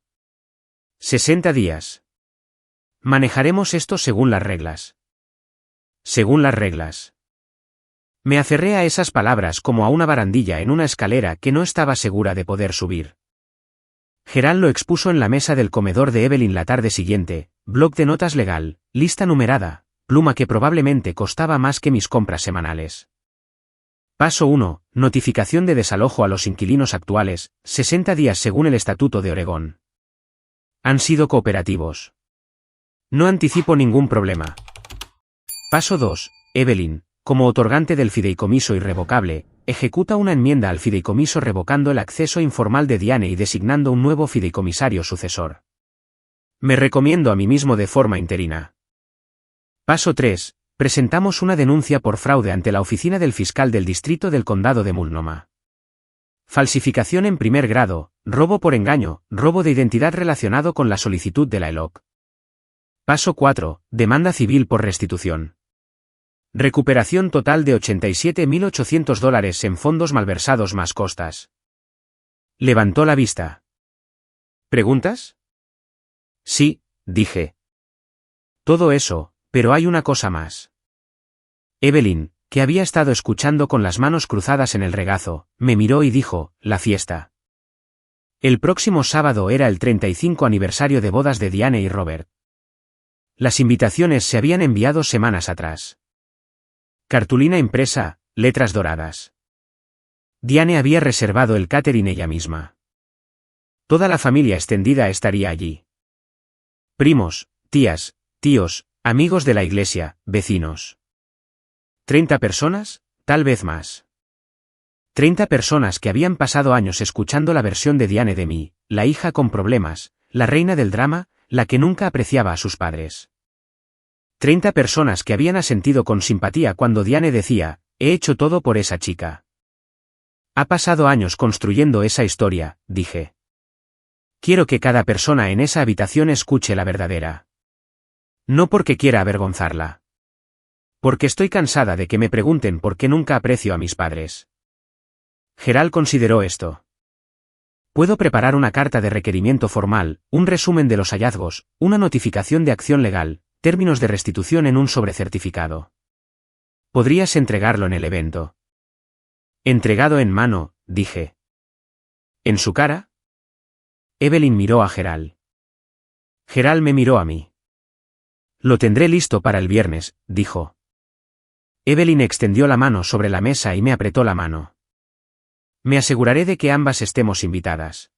Speaker 1: 60 días. Manejaremos esto según las reglas. Según las reglas. Me aferré a esas palabras como a una barandilla en una escalera que no estaba segura de poder subir. Gerald lo expuso en la mesa del comedor de Evelyn la tarde siguiente, bloc de notas legal, lista numerada, pluma que probablemente costaba más que mis compras semanales. Paso 1. Notificación de desalojo a los inquilinos actuales, 60 días según el Estatuto de Oregón. Han sido cooperativos. No anticipo ningún problema. Paso 2. Evelyn, como otorgante del fideicomiso irrevocable, ejecuta una enmienda al fideicomiso revocando el acceso informal de Diane y designando un nuevo fideicomisario sucesor. Me recomiendo a mí mismo de forma interina. Paso 3. Presentamos una denuncia por fraude ante la oficina del fiscal del distrito del condado de Multnomah. Falsificación en primer grado, robo por engaño, robo de identidad relacionado con la solicitud de la ELOC. Paso 4. Demanda civil por restitución. Recuperación total de $87.800 en fondos malversados más costas. Levantó la vista. ¿Preguntas? Sí, dije. Todo eso, pero hay una cosa más. Evelyn, que había estado escuchando con las manos cruzadas en el regazo, me miró y dijo, la fiesta. El próximo sábado era el 35 aniversario de bodas de Diane y Robert. Las invitaciones se habían enviado semanas atrás. Cartulina impresa, letras doradas. Diane había reservado el catering ella misma. Toda la familia extendida estaría allí. Primos, tías, tíos, amigos de la iglesia, vecinos. 30 personas, tal vez más. 30 personas que habían pasado años escuchando la versión de Diane de mí, la hija con problemas, la reina del drama, la que nunca apreciaba a sus padres. 30 personas que habían asentido con simpatía cuando Diane decía, he hecho todo por esa chica. Ha pasado años construyendo esa historia, dije. Quiero que cada persona en esa habitación escuche la verdadera. No porque quiera avergonzarla. Porque estoy cansada de que me pregunten por qué nunca aprecio a mis padres. Gerald consideró esto. Puedo preparar una carta de requerimiento formal, un resumen de los hallazgos, una notificación de acción legal, términos de restitución en un sobrecertificado. Podrías entregarlo en el evento. Entregado en mano, dije. ¿En su cara? Evelyn miró a Gerald. Gerald me miró a mí. Lo tendré listo para el viernes, dijo. Evelyn extendió la mano sobre la mesa y me apretó la mano. Me aseguraré de que ambas estemos invitadas.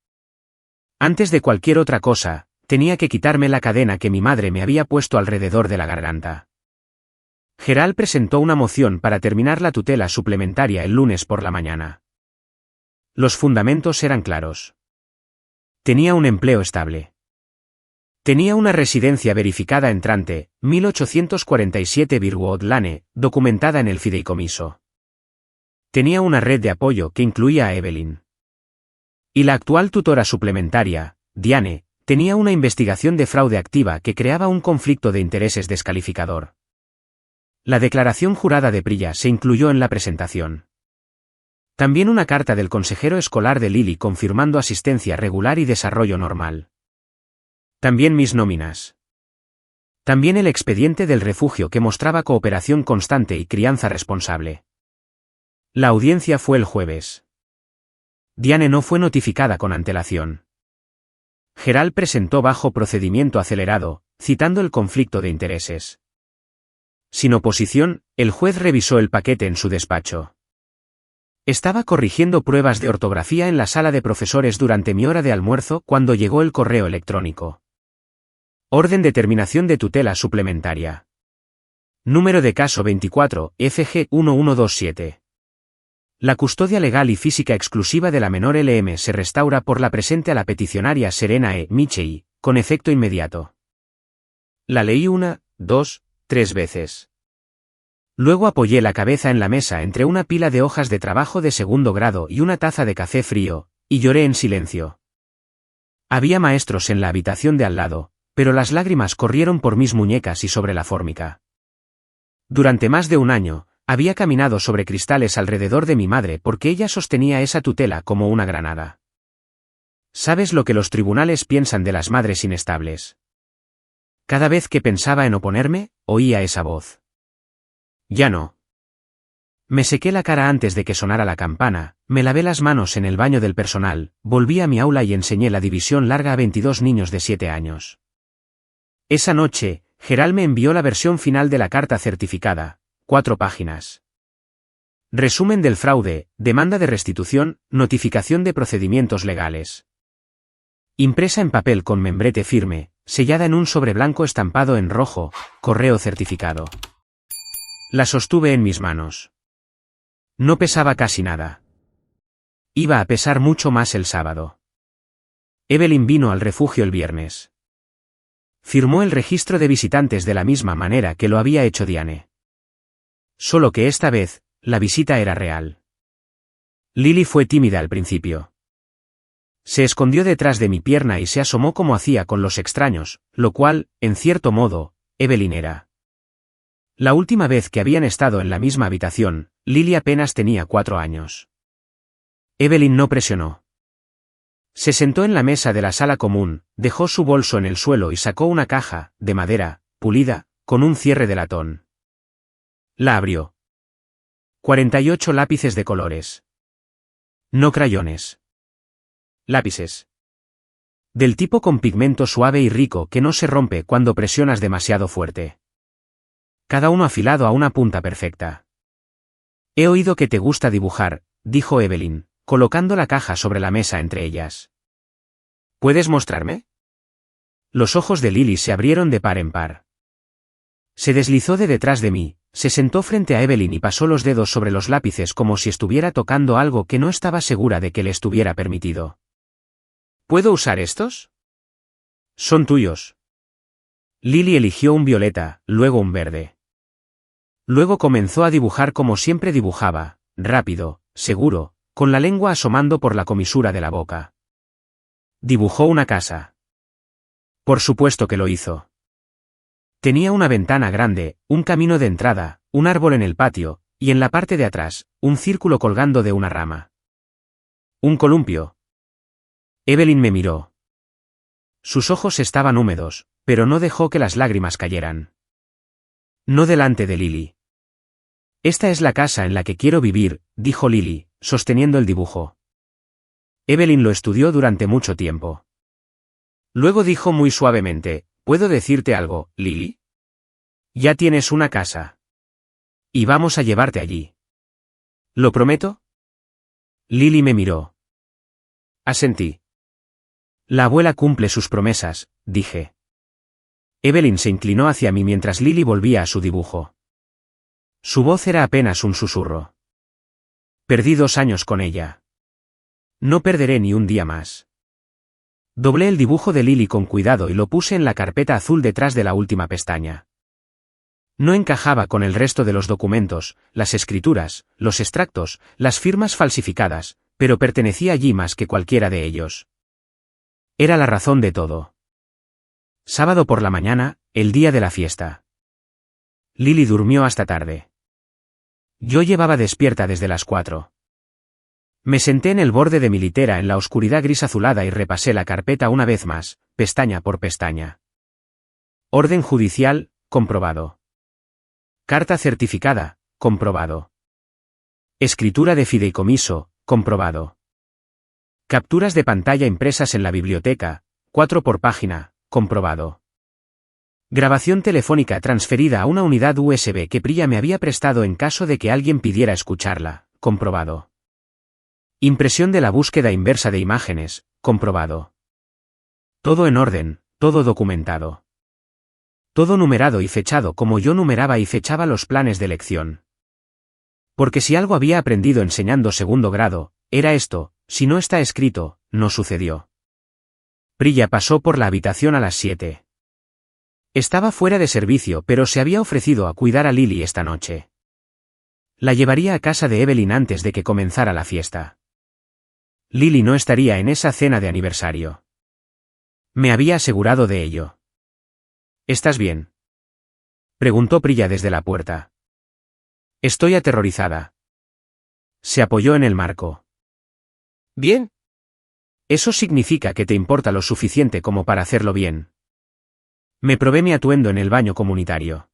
Speaker 1: Antes de cualquier otra cosa, tenía que quitarme la cadena que mi madre me había puesto alrededor de la garganta. Gerald presentó una moción para terminar la tutela suplementaria el lunes por la mañana. Los fundamentos eran claros. Tenía un empleo estable. Tenía una residencia verificada entrante, 1847 Birwood Lane, documentada en el fideicomiso. Tenía una red de apoyo que incluía a Evelyn. Y la actual tutora suplementaria, Diane, tenía una investigación de fraude activa que creaba un conflicto de intereses descalificador. La declaración jurada de Priya se incluyó en la presentación. También una carta del consejero escolar de Lily confirmando asistencia regular y desarrollo normal. También mis nóminas. También el expediente del refugio que mostraba cooperación constante y crianza responsable. La audiencia fue el jueves. Diane no fue notificada con antelación. Gerald presentó bajo procedimiento acelerado, citando el conflicto de intereses. Sin oposición, el juez revisó el paquete en su despacho. Estaba corrigiendo pruebas de ortografía en la sala de profesores durante mi hora de almuerzo cuando llegó el correo electrónico. Orden de terminación de tutela suplementaria. Número de caso 24, FG 1127. La custodia legal y física exclusiva de la menor LM se restaura por la presente a la peticionaria Serena E. Michei, con efecto inmediato. La leí 1, 2, 3 veces. Luego apoyé la cabeza en la mesa entre una pila de hojas de trabajo de segundo grado y una taza de café frío, y lloré en silencio. Había maestros en la habitación de al lado, pero las lágrimas corrieron por mis muñecas y sobre la fórmica. Durante más de un año, había caminado sobre cristales alrededor de mi madre porque ella sostenía esa tutela como una granada. ¿Sabes lo que los tribunales piensan de las madres inestables? Cada vez que pensaba en oponerme, oía esa voz. Ya no. Me sequé la cara antes de que sonara la campana, me lavé las manos en el baño del personal, volví a mi aula y enseñé la división larga a 22 niños de 7 años. Esa noche, Gerald me envió la versión final de la carta certificada, 4 páginas. Resumen del fraude, demanda de restitución, notificación de procedimientos legales. Impresa en papel con membrete firme, sellada en un sobre blanco estampado en rojo, correo certificado. La sostuve en mis manos. No pesaba casi nada. Iba a pesar mucho más el sábado. Evelyn vino al refugio el viernes. Firmó el registro de visitantes de la misma manera que lo había hecho Diane. Solo que esta vez, la visita era real. Lily fue tímida al principio. Se escondió detrás de mi pierna y se asomó como hacía con los extraños, lo cual, en cierto modo, Evelyn era. La última vez que habían estado en la misma habitación, Lily apenas tenía 4 años. Evelyn no presionó. Se sentó en la mesa de la sala común, dejó su bolso en el suelo y sacó una caja, de madera, pulida, con un cierre de latón. La abrió. 48 lápices de colores. No crayones. Lápices. Del tipo con pigmento suave y rico que no se rompe cuando presionas demasiado fuerte. Cada uno afilado a una punta perfecta. He oído que te gusta dibujar, dijo Evelyn, colocando la caja sobre la mesa entre ellas. ¿Puedes mostrarme? Los ojos de Lily se abrieron de par en par. Se deslizó de detrás de mí, se sentó frente a Evelyn y pasó los dedos sobre los lápices como si estuviera tocando algo que no estaba segura de que le estuviera permitido. ¿Puedo usar estos? Son tuyos. Lily eligió un violeta, luego un verde. Luego comenzó a dibujar como siempre dibujaba, rápido, seguro, con la lengua asomando por la comisura de la boca. Dibujó una casa. Por supuesto que lo hizo. Tenía una ventana grande, un camino de entrada, un árbol en el patio, y en la parte de atrás, un círculo colgando de una rama. Un columpio. Evelyn me miró. Sus ojos estaban húmedos, pero no dejó que las lágrimas cayeran. No delante de Lily. Esta es la casa en la que quiero vivir, dijo Lily, sosteniendo el dibujo. Evelyn lo estudió durante mucho tiempo. Luego dijo muy suavemente, ¿puedo decirte algo, Lily? Ya tienes una casa. Y vamos a llevarte allí. ¿Lo prometo? Lily me miró. Asentí. La abuela cumple sus promesas, dije. Evelyn se inclinó hacia mí mientras Lily volvía a su dibujo. Su voz era apenas un susurro. Perdí 2 años con ella. No perderé ni un día más. Doblé el dibujo de Lily con cuidado y lo puse en la carpeta azul detrás de la última pestaña. No encajaba con el resto de los documentos, las escrituras, los extractos, las firmas falsificadas, pero pertenecía allí más que cualquiera de ellos. Era la razón de todo. Sábado por la mañana, el día de la fiesta. Lily durmió hasta tarde. Yo llevaba despierta desde las 4. Me senté en el borde de mi litera en la oscuridad gris azulada y repasé la carpeta una vez más, pestaña por pestaña. Orden judicial, comprobado. Carta certificada, comprobado. Escritura de fideicomiso, comprobado. Capturas de pantalla impresas en la biblioteca, 4 por página, comprobado. Grabación telefónica transferida a una unidad USB que Priya me había prestado en caso de que alguien pidiera escucharla, comprobado. Impresión de la búsqueda inversa de imágenes, comprobado. Todo en orden, todo documentado. Todo numerado y fechado como yo numeraba y fechaba los planes de lección. Porque si algo había aprendido enseñando 2º grado, era esto: si no está escrito, no sucedió. Priya pasó por la habitación a las 7. Estaba fuera de servicio pero se había ofrecido a cuidar a Lily esta noche. La llevaría a casa de Evelyn antes de que comenzara la fiesta. Lily no estaría en esa cena de aniversario. Me había asegurado de ello. ¿Estás bien?, preguntó Priya desde la puerta. Estoy aterrorizada. Se apoyó en el marco. ¿Bien? Eso significa que te importa lo suficiente como para hacerlo bien. Me probé mi atuendo en el baño comunitario.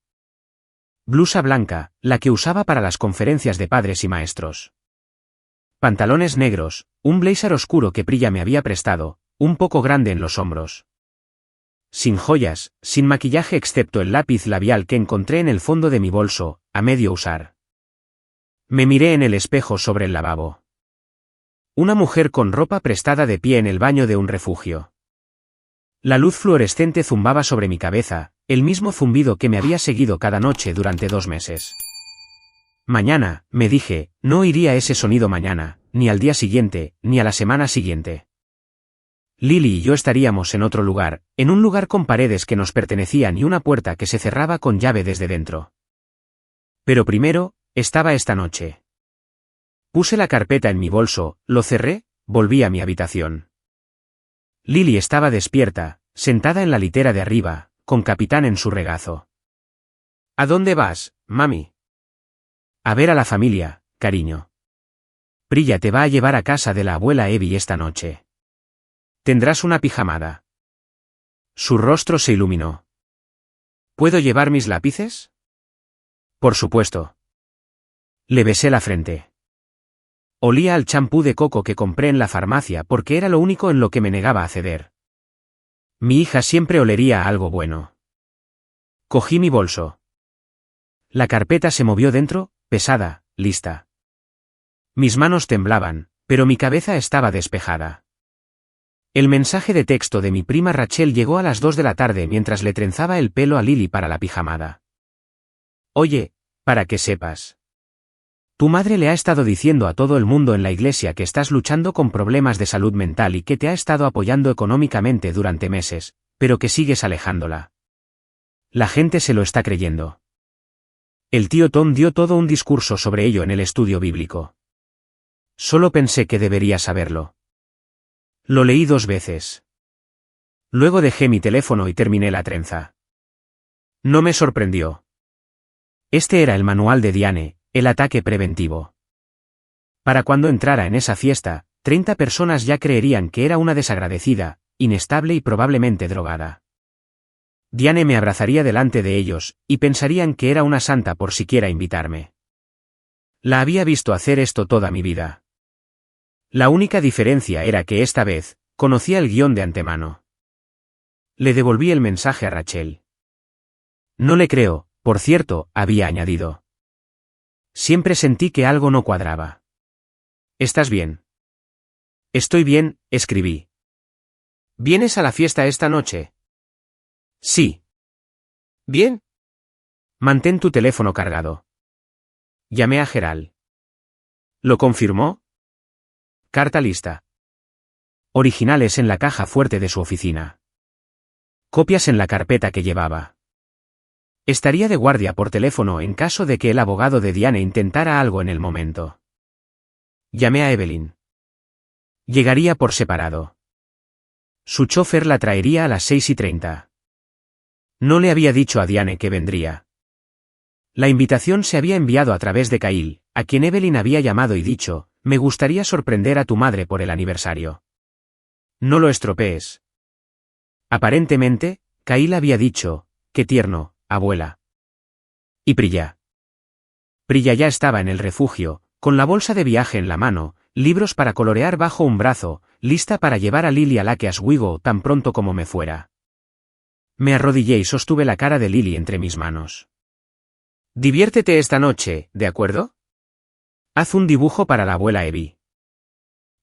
Speaker 1: Blusa blanca, la que usaba para las conferencias de padres y maestros. Pantalones negros, un blazer oscuro que Priya me había prestado, un poco grande en los hombros. Sin joyas, sin maquillaje excepto el lápiz labial que encontré en el fondo de mi bolso, a medio usar. Me miré en el espejo sobre el lavabo. Una mujer con ropa prestada de pie en el baño de un refugio. La luz fluorescente zumbaba sobre mi cabeza, el mismo zumbido que me había seguido cada noche durante 2 meses. Mañana, me dije, no oiría ese sonido mañana, ni al día siguiente, ni a la semana siguiente. Lily y yo estaríamos en otro lugar, en un lugar con paredes que nos pertenecían y una puerta que se cerraba con llave desde dentro. Pero primero, estaba esta noche. Puse la carpeta en mi bolso, lo cerré, volví a mi habitación. Lily estaba despierta, sentada en la litera de arriba, con Capitán en su regazo. ¿A dónde vas, mami? A ver a la familia, cariño. Priya te va a llevar a casa de la abuela Evie esta noche. Tendrás una pijamada. Su rostro se iluminó. ¿Puedo llevar mis lápices? Por supuesto. Le besé la frente. Olía al champú de coco que compré en la farmacia porque era lo único en lo que me negaba a ceder. Mi hija siempre olería a algo bueno. Cogí mi bolso. La carpeta se movió dentro, pesada, lista. Mis manos temblaban, pero mi cabeza estaba despejada. El mensaje de texto de mi prima Rachel llegó a las 2 de la tarde mientras le trenzaba el pelo a Lily para la pijamada. Oye, para que sepas. Tu madre le ha estado diciendo a todo el mundo en la iglesia que estás luchando con problemas de salud mental y que te ha estado apoyando económicamente durante meses, pero que sigues alejándola. La gente se lo está creyendo. El tío Tom dio todo un discurso sobre ello en el estudio bíblico. Solo pensé que debería saberlo. Lo leí 2 veces. Luego dejé mi teléfono y terminé la trenza. No me sorprendió. Este era el manual de Diane, el ataque preventivo. Para cuando entrara en esa fiesta, 30 personas ya creerían que era una desagradecida, inestable y probablemente drogada. Diane me abrazaría delante de ellos, y pensarían que era una santa por siquiera invitarme. La había visto hacer esto toda mi vida. La única diferencia era que esta vez, conocía el guión de antemano. Le devolví el mensaje a Rachel. No le creo, por cierto, había añadido. Siempre sentí que algo no cuadraba. ¿Estás bien? Estoy bien, escribí. ¿Vienes a la fiesta esta noche? Sí. Bien. Mantén tu teléfono cargado. Llamé a Gerald. ¿Lo confirmó? Carta lista. Originales en la caja fuerte de su oficina. Copias en la carpeta que llevaba. Estaría de guardia por teléfono en caso de que el abogado de Diane intentara algo en el momento. Llamé a Evelyn. Llegaría por separado. Su chofer la traería a las 6:30. No le había dicho a Diane que vendría. La invitación se había enviado a través de Kyle, a quien Evelyn había llamado y dicho, me gustaría sorprender a tu madre por el aniversario. No lo estropees. Aparentemente, Kyle había dicho, qué tierno, abuela. Y Priya. Priya ya estaba en el refugio, con la bolsa de viaje en la mano, libros para colorear bajo un brazo, lista para llevar a Lily a Lake Oswego tan pronto como me fuera. Me arrodillé y sostuve la cara de Lily entre mis manos. Diviértete esta noche, ¿de acuerdo? Haz un dibujo para la abuela Evie.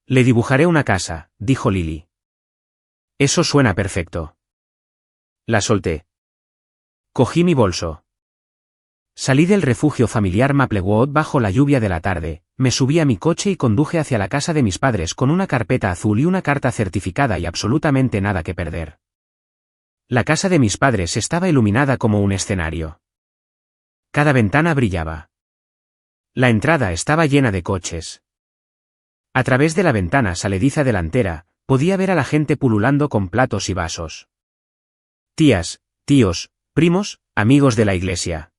Speaker 1: Le dibujaré una casa, dijo Lily. Eso suena perfecto. La solté. Cogí mi bolso. Salí del refugio familiar Maplewood bajo la lluvia de la tarde, me subí a mi coche y conduje hacia la casa de mis padres con una carpeta azul y una carta certificada y absolutamente nada que perder. La casa de mis padres estaba iluminada como un escenario. Cada ventana brillaba. La entrada estaba llena de coches. A través de la ventana salediza delantera, podía ver a la gente pululando con platos y vasos. Tías, tíos, primos, amigos de la iglesia.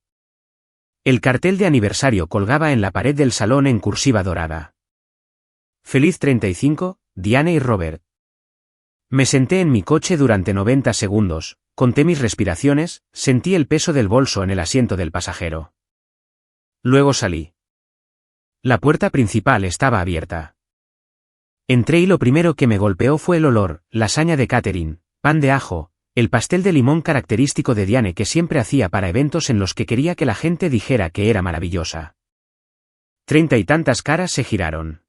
Speaker 1: El cartel de aniversario colgaba en la pared del salón en cursiva dorada. Feliz 35, Diane y Robert. Me senté en mi coche durante 90 segundos, conté mis respiraciones, sentí el peso del bolso en el asiento del pasajero. Luego salí. La puerta principal estaba abierta. Entré y lo primero que me golpeó fue el olor, lasaña de Catherine, pan de ajo, el pastel de limón característico de Diane que siempre hacía para eventos en los que quería que la gente dijera que era maravillosa. 30 y tantas caras se giraron.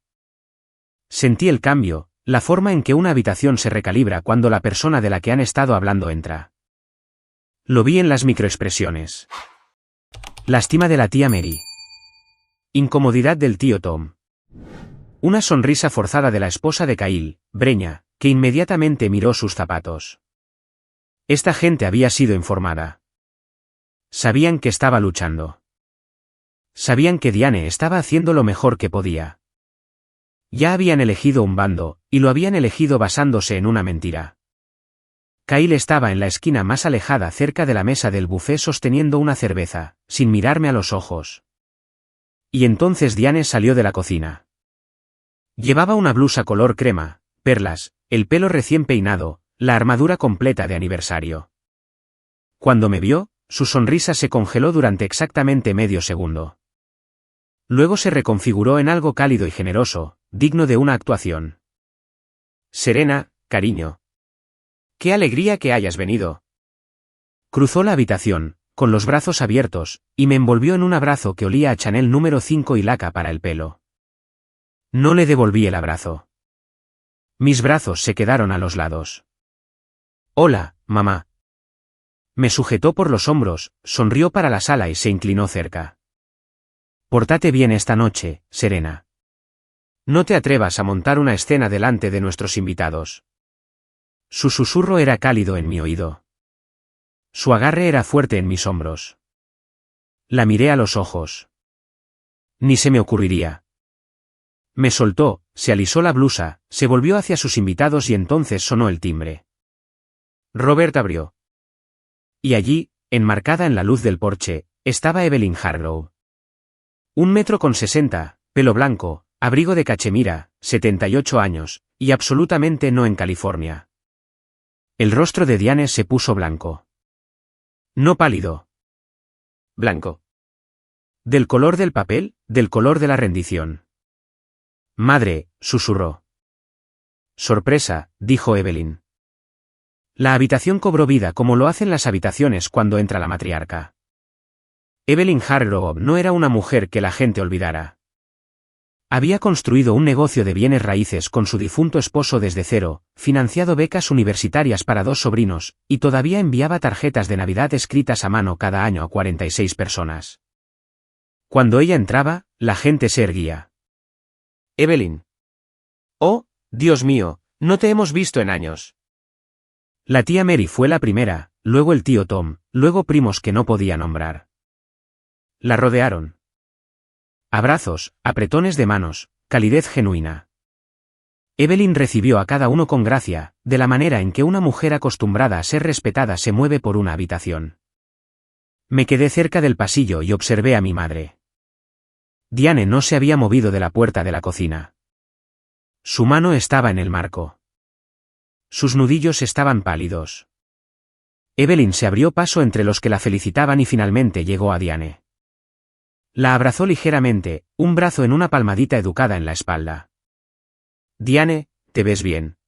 Speaker 1: Sentí el cambio, la forma en que una habitación se recalibra cuando la persona de la que han estado hablando entra. Lo vi en las microexpresiones. Lástima de la tía Mary. Incomodidad del tío Tom. Una sonrisa forzada de la esposa de Kyle, Breña, que inmediatamente miró sus zapatos. Esta gente había sido informada. Sabían que estaba luchando. Sabían que Diane estaba haciendo lo mejor que podía. Ya habían elegido un bando, y lo habían elegido basándose en una mentira. Kyle estaba en la esquina más alejada cerca de la mesa del buffet sosteniendo una cerveza, sin mirarme a los ojos. Y entonces Diane salió de la cocina. Llevaba una blusa color crema, perlas, el pelo recién peinado, la armadura completa de aniversario. Cuando me vio, su sonrisa se congeló durante exactamente medio segundo. Luego se reconfiguró en algo cálido y generoso, digno de una actuación. Serena, cariño. ¡Qué alegría que hayas venido! Cruzó la habitación, con los brazos abiertos, y me envolvió en un abrazo que olía a Chanel número 5 y laca para el pelo. No le devolví el abrazo. Mis brazos se quedaron a los lados. Hola, mamá. Me sujetó por los hombros, sonrió para la sala y se inclinó cerca. Pórtate bien esta noche, Serena. No te atrevas a montar una escena delante de nuestros invitados. Su susurro era cálido en mi oído. Su agarre era fuerte en mis hombros. La miré a los ojos. Ni se me ocurriría. Me soltó, se alisó la blusa, se volvió hacia sus invitados y entonces sonó el timbre. Robert abrió. Y allí, enmarcada en la luz del porche, estaba Evelyn Hargrove. 1,60 m, pelo blanco, abrigo de cachemira, 78 años, y absolutamente no en California. El rostro de Diane se puso blanco. No pálido. Blanco. ¿Del color del papel, del color de la rendición? Madre, susurró. Sorpresa, dijo Evelyn. La habitación cobró vida como lo hacen las habitaciones cuando entra la matriarca. Evelyn Hargrove no era una mujer que la gente olvidara. Había construido un negocio de bienes raíces con su difunto esposo desde cero, financiado becas universitarias para 2 sobrinos, y todavía enviaba tarjetas de Navidad escritas a mano cada año a 46 personas. Cuando ella entraba, la gente se erguía. Evelyn. Oh, Dios mío, no te hemos visto en años. La tía Mary fue la primera, luego el tío Tom, luego primos que no podía nombrar. La rodearon. Abrazos, apretones de manos, calidez genuina. Evelyn recibió a cada uno con gracia, de la manera en que una mujer acostumbrada a ser respetada se mueve por una habitación. Me quedé cerca del pasillo y observé a mi madre. Diane no se había movido de la puerta de la cocina. Su mano estaba en el marco. Sus nudillos estaban pálidos. Evelyn se abrió paso entre los que la felicitaban y finalmente llegó a Diane. La abrazó ligeramente, un brazo en una palmadita educada en la espalda. Diane, ¿te ves bien?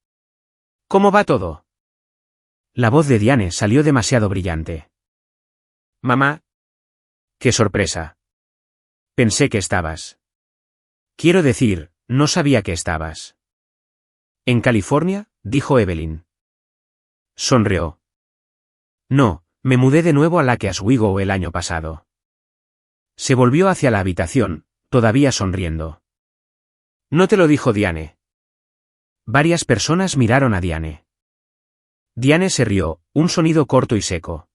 Speaker 1: ¿Cómo va todo? La voz de Diane salió demasiado brillante. Mamá. ¡Qué sorpresa! Pensé que estabas. Quiero decir, no sabía que estabas. ¿En California?, dijo Evelyn. Sonrió. No, me mudé de nuevo a Lake Oswego el año pasado. Se volvió hacia la habitación, todavía sonriendo. ¿No te lo dijo Diane? Varias personas miraron a Diane. Diane se rió, un sonido corto y seco.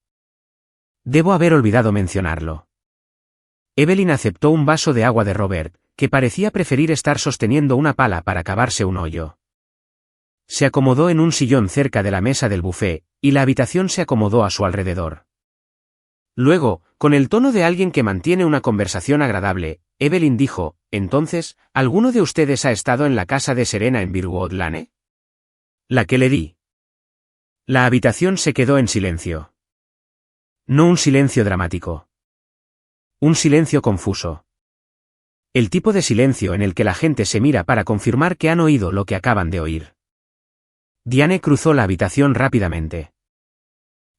Speaker 1: Debo haber olvidado mencionarlo. Evelyn aceptó un vaso de agua de Robert, que parecía preferir estar sosteniendo una pala para cavarse un hoyo. Se acomodó en un sillón cerca de la mesa del buffet, y la habitación se acomodó a su alrededor. Luego, con el tono de alguien que mantiene una conversación agradable, Evelyn dijo, entonces, ¿alguno de ustedes ha estado en la casa de Serena en Birwood Lane? La que le di. La habitación se quedó en silencio. No un silencio dramático. Un silencio confuso. El tipo de silencio en el que la gente se mira para confirmar que han oído lo que acaban de oír. Diane cruzó la habitación rápidamente.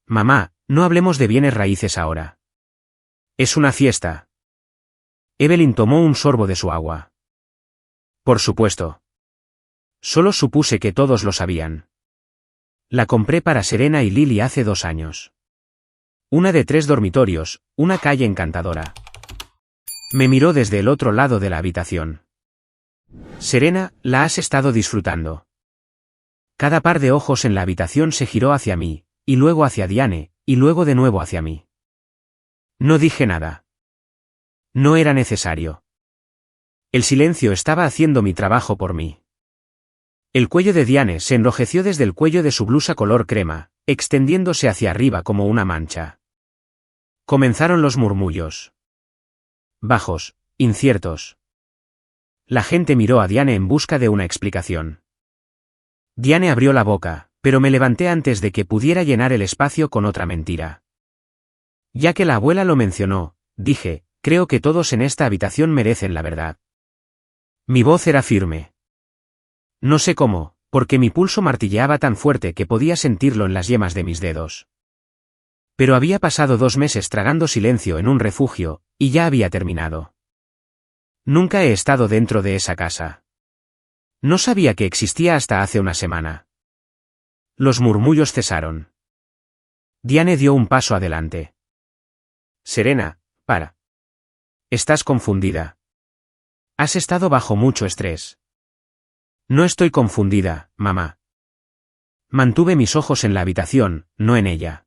Speaker 1: Mamá, no hablemos de bienes raíces ahora. Es una fiesta. Evelyn tomó un sorbo de su agua. Por supuesto. Solo supuse que todos lo sabían. La compré para Serena y Lily hace 2 años. Una de 3 dormitorios, una calle encantadora. Me miró desde el otro lado de la habitación. Serena, ¿la has estado disfrutando? Cada par de ojos en la habitación se giró hacia mí, y luego hacia Diane, y luego de nuevo hacia mí. No dije nada. No era necesario. El silencio estaba haciendo mi trabajo por mí. El cuello de Diane se enrojeció desde el cuello de su blusa color crema, extendiéndose hacia arriba como una mancha. Comenzaron los murmullos. Bajos, inciertos. La gente miró a Diane en busca de una explicación. Diane abrió la boca, pero me levanté antes de que pudiera llenar el espacio con otra mentira. Ya que la abuela lo mencionó, dije, creo que todos en esta habitación merecen la verdad. Mi voz era firme. No sé cómo, porque mi pulso martilleaba tan fuerte que podía sentirlo en las yemas de mis dedos. Pero había pasado 2 meses tragando silencio en un refugio, y ya había terminado. Nunca he estado dentro de esa casa. No sabía que existía hasta hace una semana. Los murmullos cesaron. Diane dio un paso adelante. Serena, para. Estás confundida. Has estado bajo mucho estrés. No estoy confundida, mamá. Mantuve mis ojos en la habitación, no en ella.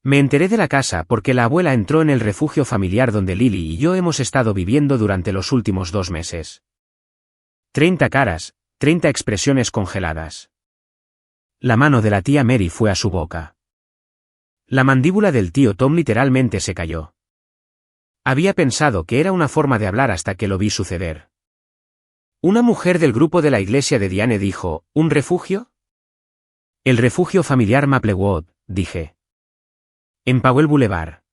Speaker 1: Me enteré de la casa porque la abuela entró en el refugio familiar donde Lily y yo hemos estado viviendo durante los últimos 2 meses. 30 caras, 30 expresiones congeladas. La mano de la tía Mary fue a su boca. La mandíbula del tío Tom literalmente se cayó. Había pensado que era una forma de hablar hasta que lo vi suceder. Una mujer del grupo de la iglesia de Diane dijo, ¿un refugio? El refugio familiar Maplewood, dije. En Powell Boulevard.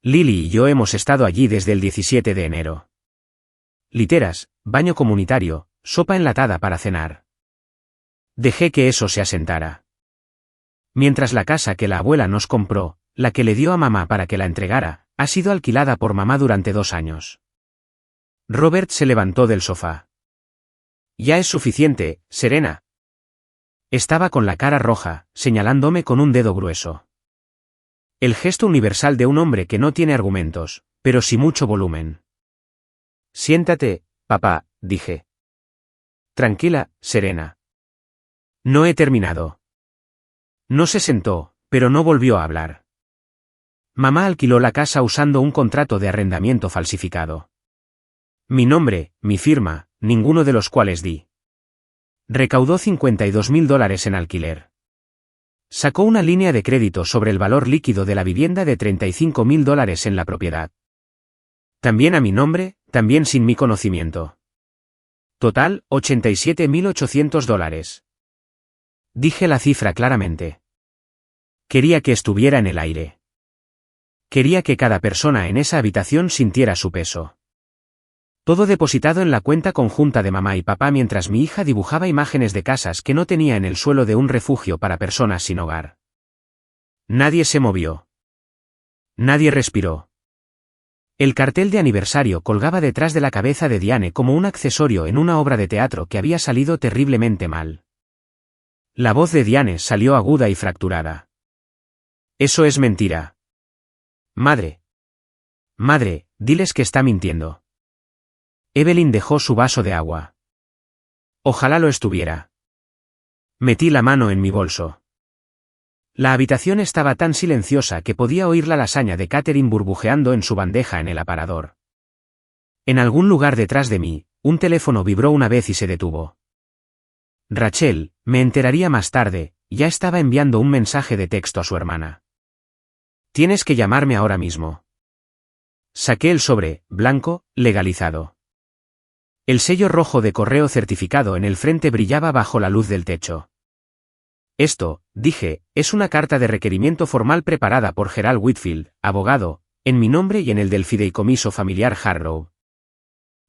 Speaker 1: Lily y yo hemos estado allí desde el 17 de enero. Literas, baño comunitario, sopa enlatada para cenar. Dejé que eso se asentara. Mientras la casa que la abuela nos compró, la que le dio a mamá para que la entregara, ha sido alquilada por mamá durante 2 años. Robert se levantó del sofá. Ya es suficiente, Serena. Estaba con la cara roja, señalándome con un dedo grueso. El gesto universal de un hombre que no tiene argumentos, pero sí mucho volumen. Siéntate, papá, dije. Tranquila, Serena. No he terminado. No se sentó, pero no volvió a hablar. Mamá alquiló la casa usando un contrato de arrendamiento falsificado. Mi nombre, mi firma, ninguno de los cuales di. Recaudó $52.000 en alquiler. Sacó una línea de crédito sobre el valor líquido de la vivienda de $35.000 en la propiedad. También a mi nombre, también sin mi conocimiento. Total, $87.800. Dije la cifra claramente. Quería que estuviera en el aire. Quería que cada persona en esa habitación sintiera su peso. Todo depositado en la cuenta conjunta de mamá y papá mientras mi hija dibujaba imágenes de casas que no tenía en el suelo de un refugio para personas sin hogar. Nadie se movió. Nadie respiró. El cartel de aniversario colgaba detrás de la cabeza de Diane como un accesorio en una obra de teatro que había salido terriblemente mal. La voz de Diane salió aguda y fracturada. Eso es mentira. Madre. Madre, diles que está mintiendo. Evelyn dejó su vaso de agua. Ojalá lo estuviera. Metí la mano en mi bolso. La habitación estaba tan silenciosa que podía oír la lasaña de Catherine burbujeando en su bandeja en el aparador. En algún lugar detrás de mí, un teléfono vibró una vez y se detuvo. Rachel, me enteraría más tarde, ya estaba enviando un mensaje de texto a su hermana. Tienes que llamarme ahora mismo. Saqué el sobre, blanco, legalizado. El sello rojo de correo certificado en el frente brillaba bajo la luz del techo. Esto, dije, es una carta de requerimiento formal preparada por Gerald Whitfield, abogado, en mi nombre y en el del fideicomiso familiar Harrow.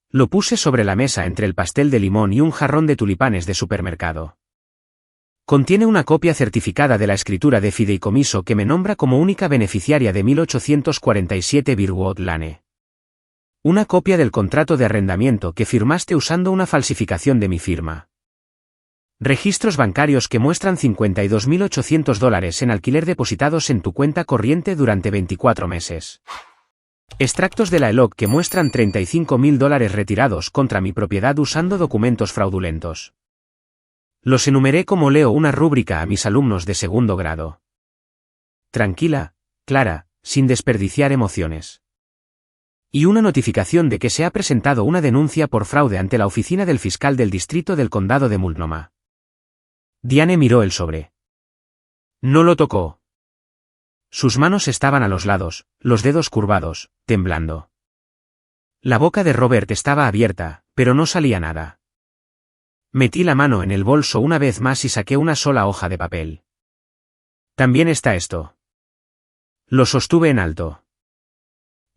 Speaker 1: Lo puse sobre la mesa entre el pastel de limón y un jarrón de tulipanes de supermercado. Contiene una copia certificada de la escritura de fideicomiso que me nombra como única beneficiaria de 1847 Birwood Lane. Una copia del contrato de arrendamiento que firmaste usando una falsificación de mi firma. Registros bancarios que muestran $52.800 en alquiler depositados en tu cuenta corriente durante 24 meses. Extractos de la ELOC que muestran $35.000 retirados contra mi propiedad usando documentos fraudulentos. Los enumeré como leo una rúbrica a mis alumnos de segundo grado. Tranquila, clara, sin desperdiciar emociones. Y una notificación de que se ha presentado una denuncia por fraude ante la oficina del fiscal del distrito del condado de Multnomah. Diane miró el sobre. No lo tocó. Sus manos estaban a los lados, los dedos curvados, temblando. La boca de Robert estaba abierta, pero no salía nada. Metí la mano en el bolso una vez más y saqué una sola hoja de papel. También está esto. Lo sostuve en alto.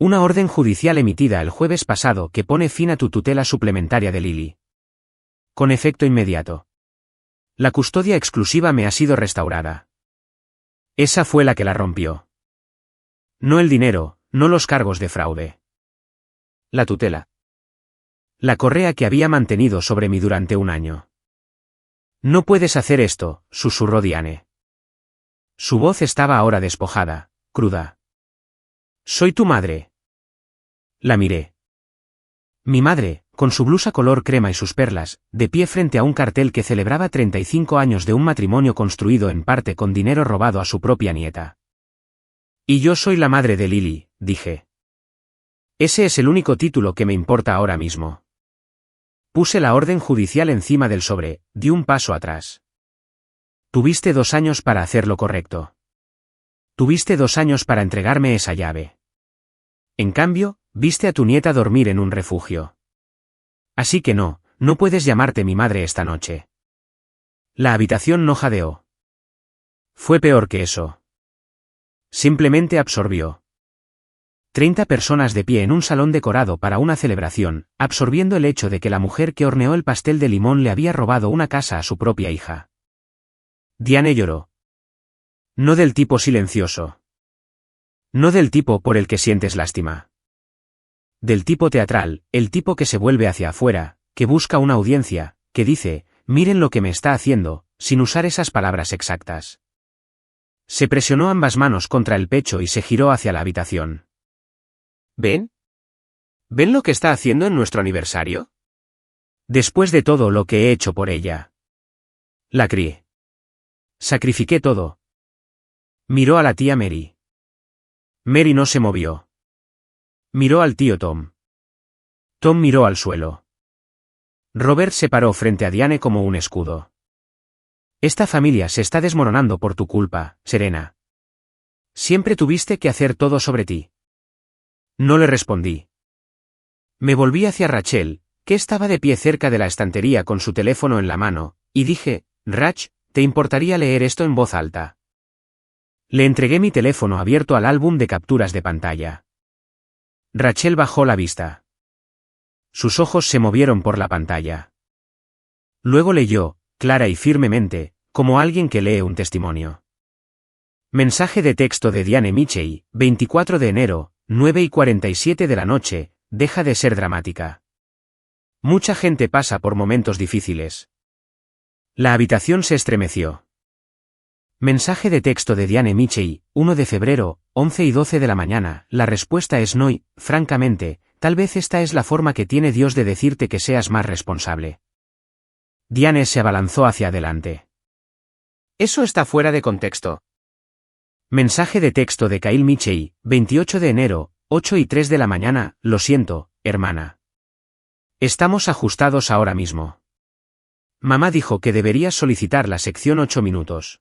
Speaker 1: Una orden judicial emitida el jueves pasado que pone fin a tu tutela suplementaria de Lily. Con efecto inmediato. La custodia exclusiva me ha sido restaurada. Esa fue la que la rompió. No el dinero, no los cargos de fraude. La tutela. La correa que había mantenido sobre mí durante un año. No puedes hacer esto, susurró Diane. Su voz estaba ahora despojada, cruda. Soy tu madre. La miré. Mi madre, con su blusa color crema y sus perlas, de pie frente a un cartel que celebraba 35 años de un matrimonio construido en parte con dinero robado a su propia nieta. Y yo soy la madre de Lily, dije. Ese es el único título que me importa ahora mismo. Puse la orden judicial encima del sobre, di un paso atrás. Tuviste 2 años para hacer lo correcto. Tuviste 2 años para entregarme esa llave. En cambio, viste a tu nieta dormir en un refugio. Así que no puedes llamarte mi madre esta noche. La habitación no jadeó. Fue peor que eso. Simplemente absorbió. 30 personas de pie en un salón decorado para una celebración, absorbiendo el hecho de que la mujer que horneó el pastel de limón le había robado una casa a su propia hija. Diane lloró. No del tipo silencioso. No del tipo por el que sientes lástima. Del tipo teatral, el tipo que se vuelve hacia afuera, que busca una audiencia, que dice, miren lo que me está haciendo, sin usar esas palabras exactas. Se presionó ambas manos contra el pecho y se giró hacia la habitación. ¿Ven? ¿Ven lo que está haciendo en nuestro aniversario? Después de todo lo que he hecho por ella. La crié. Sacrifiqué todo. Miró a la tía Mary. Mary no se movió. Miró al tío Tom. Tom miró al suelo. Robert se paró frente a Diane como un escudo. Esta familia se está desmoronando por tu culpa, Serena. Siempre tuviste que hacer todo sobre ti. No le respondí. Me volví hacia Rachel, que estaba de pie cerca de la estantería con su teléfono en la mano, y dije, Rach, ¿te importaría leer esto en voz alta? Le entregué mi teléfono abierto al álbum de capturas de pantalla. Rachel bajó la vista. Sus ojos se movieron por la pantalla. Luego leyó, clara y firmemente, como alguien que lee un testimonio. Mensaje de texto de Diane Mitchell, 24 de enero, 9:47 de la noche, deja de ser dramática. Mucha gente pasa por momentos difíciles. La habitación se estremeció. Mensaje de texto de Diane Mitchell, 1 de febrero, 11:12 de la mañana, la respuesta es no y, francamente, tal vez esta es la forma que tiene Dios de decirte que seas más responsable. Diane se abalanzó hacia adelante. Eso está fuera de contexto. Mensaje de texto de Kyle Mitchell, 28 de enero, 8:03 de la mañana, lo siento, hermana. Estamos ajustados ahora mismo. Mamá dijo que deberías solicitar la sección 8 minutos.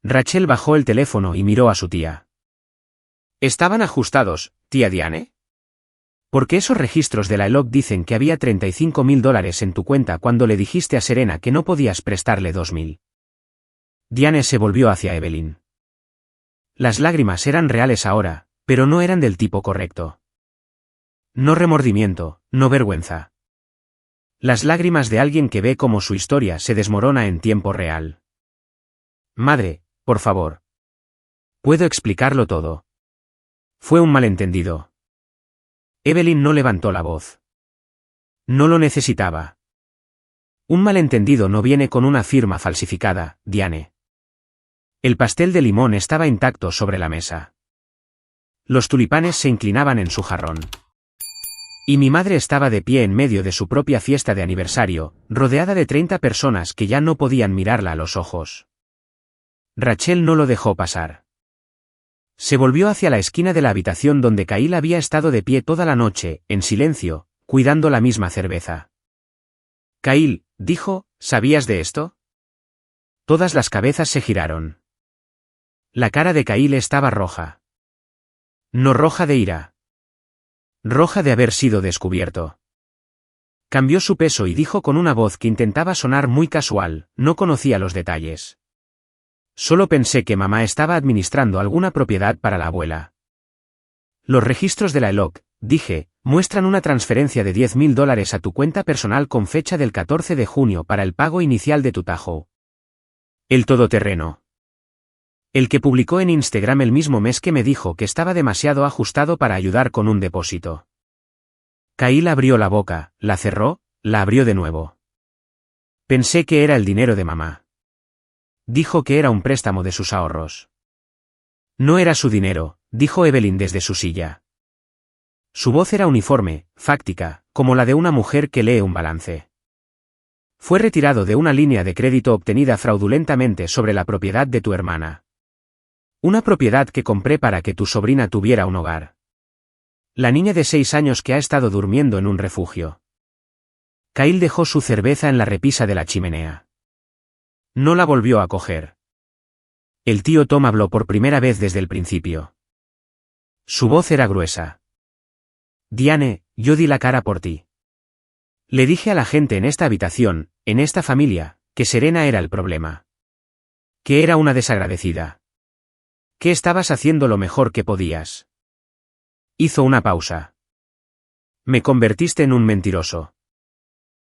Speaker 1: Rachel bajó el teléfono y miró a su tía. ¿Estaban ajustados, tía Diane? Porque esos registros de la ELOC dicen que había $35.000 en tu cuenta cuando le dijiste a Serena que no podías prestarle 2.000. Diane se volvió hacia Evelyn. Las lágrimas eran reales ahora, pero no eran del tipo correcto. No remordimiento, no vergüenza. Las lágrimas de alguien que ve cómo su historia se desmorona en tiempo real. Madre, por favor. Puedo explicarlo todo. Fue un malentendido. Evelyn no levantó la voz. No lo necesitaba. Un malentendido no viene con una firma falsificada, Diane. El pastel de limón estaba intacto sobre la mesa. Los tulipanes se inclinaban en su jarrón. Y mi madre estaba de pie en medio de su propia fiesta de aniversario, rodeada de 30 personas que ya no podían mirarla a los ojos. Rachel no lo dejó pasar. Se volvió hacia la esquina de la habitación donde Kyle había estado de pie toda la noche, en silencio, cuidando la misma cerveza. Kyle, dijo, ¿sabías de esto? Todas las cabezas se giraron. La cara de Kyle estaba roja. No roja de ira. Roja de haber sido descubierto. Cambió su peso y dijo con una voz que intentaba sonar muy casual, no conocía los detalles. Solo pensé que mamá estaba administrando alguna propiedad para la abuela. Los registros de la ELOC, dije, muestran una transferencia de $10,000 a tu cuenta personal con fecha del 14 de junio para el pago inicial de tu Tahoe. El todoterreno. El que publicó en Instagram el mismo mes que me dijo que estaba demasiado ajustado para ayudar con un depósito. Kyle abrió la boca, la cerró, la abrió de nuevo. Pensé que era el dinero de mamá. Dijo que era un préstamo de sus ahorros. No era su dinero, dijo Evelyn desde su silla. Su voz era uniforme, fáctica, como la de una mujer que lee un balance. Fue retirado de una línea de crédito obtenida fraudulentamente sobre la propiedad de tu hermana. Una propiedad que compré para que tu sobrina tuviera un hogar. La niña de 6 años que ha estado durmiendo en un refugio. Kyle dejó su cerveza en la repisa de la chimenea. No la volvió a coger. El tío Tom habló por primera vez desde el principio. Su voz era gruesa. Diane, yo di la cara por ti. Le dije a la gente en esta habitación, en esta familia, que Serena era el problema. Que era una desagradecida. Que estabas haciendo lo mejor que podías. Hizo una pausa. Me convertiste en un mentiroso.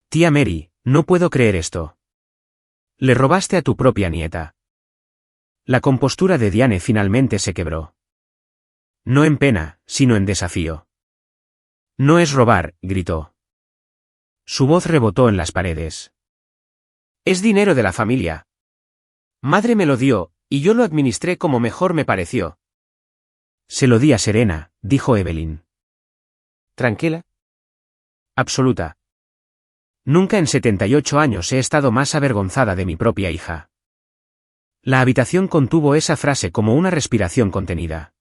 Speaker 1: Tía Mary, no puedo creer esto. Le robaste a tu propia nieta. La compostura de Diane finalmente se quebró. No en pena, sino en desafío. No es robar, gritó. Su voz rebotó en las paredes. Es dinero de la familia. Madre me lo dio, y yo lo administré como mejor me pareció. Se lo di a Serena, dijo Evelyn. ¿Tranquila? Absoluta. Nunca en 78 años he estado más avergonzada de mi propia hija. La habitación contuvo esa frase como una respiración contenida.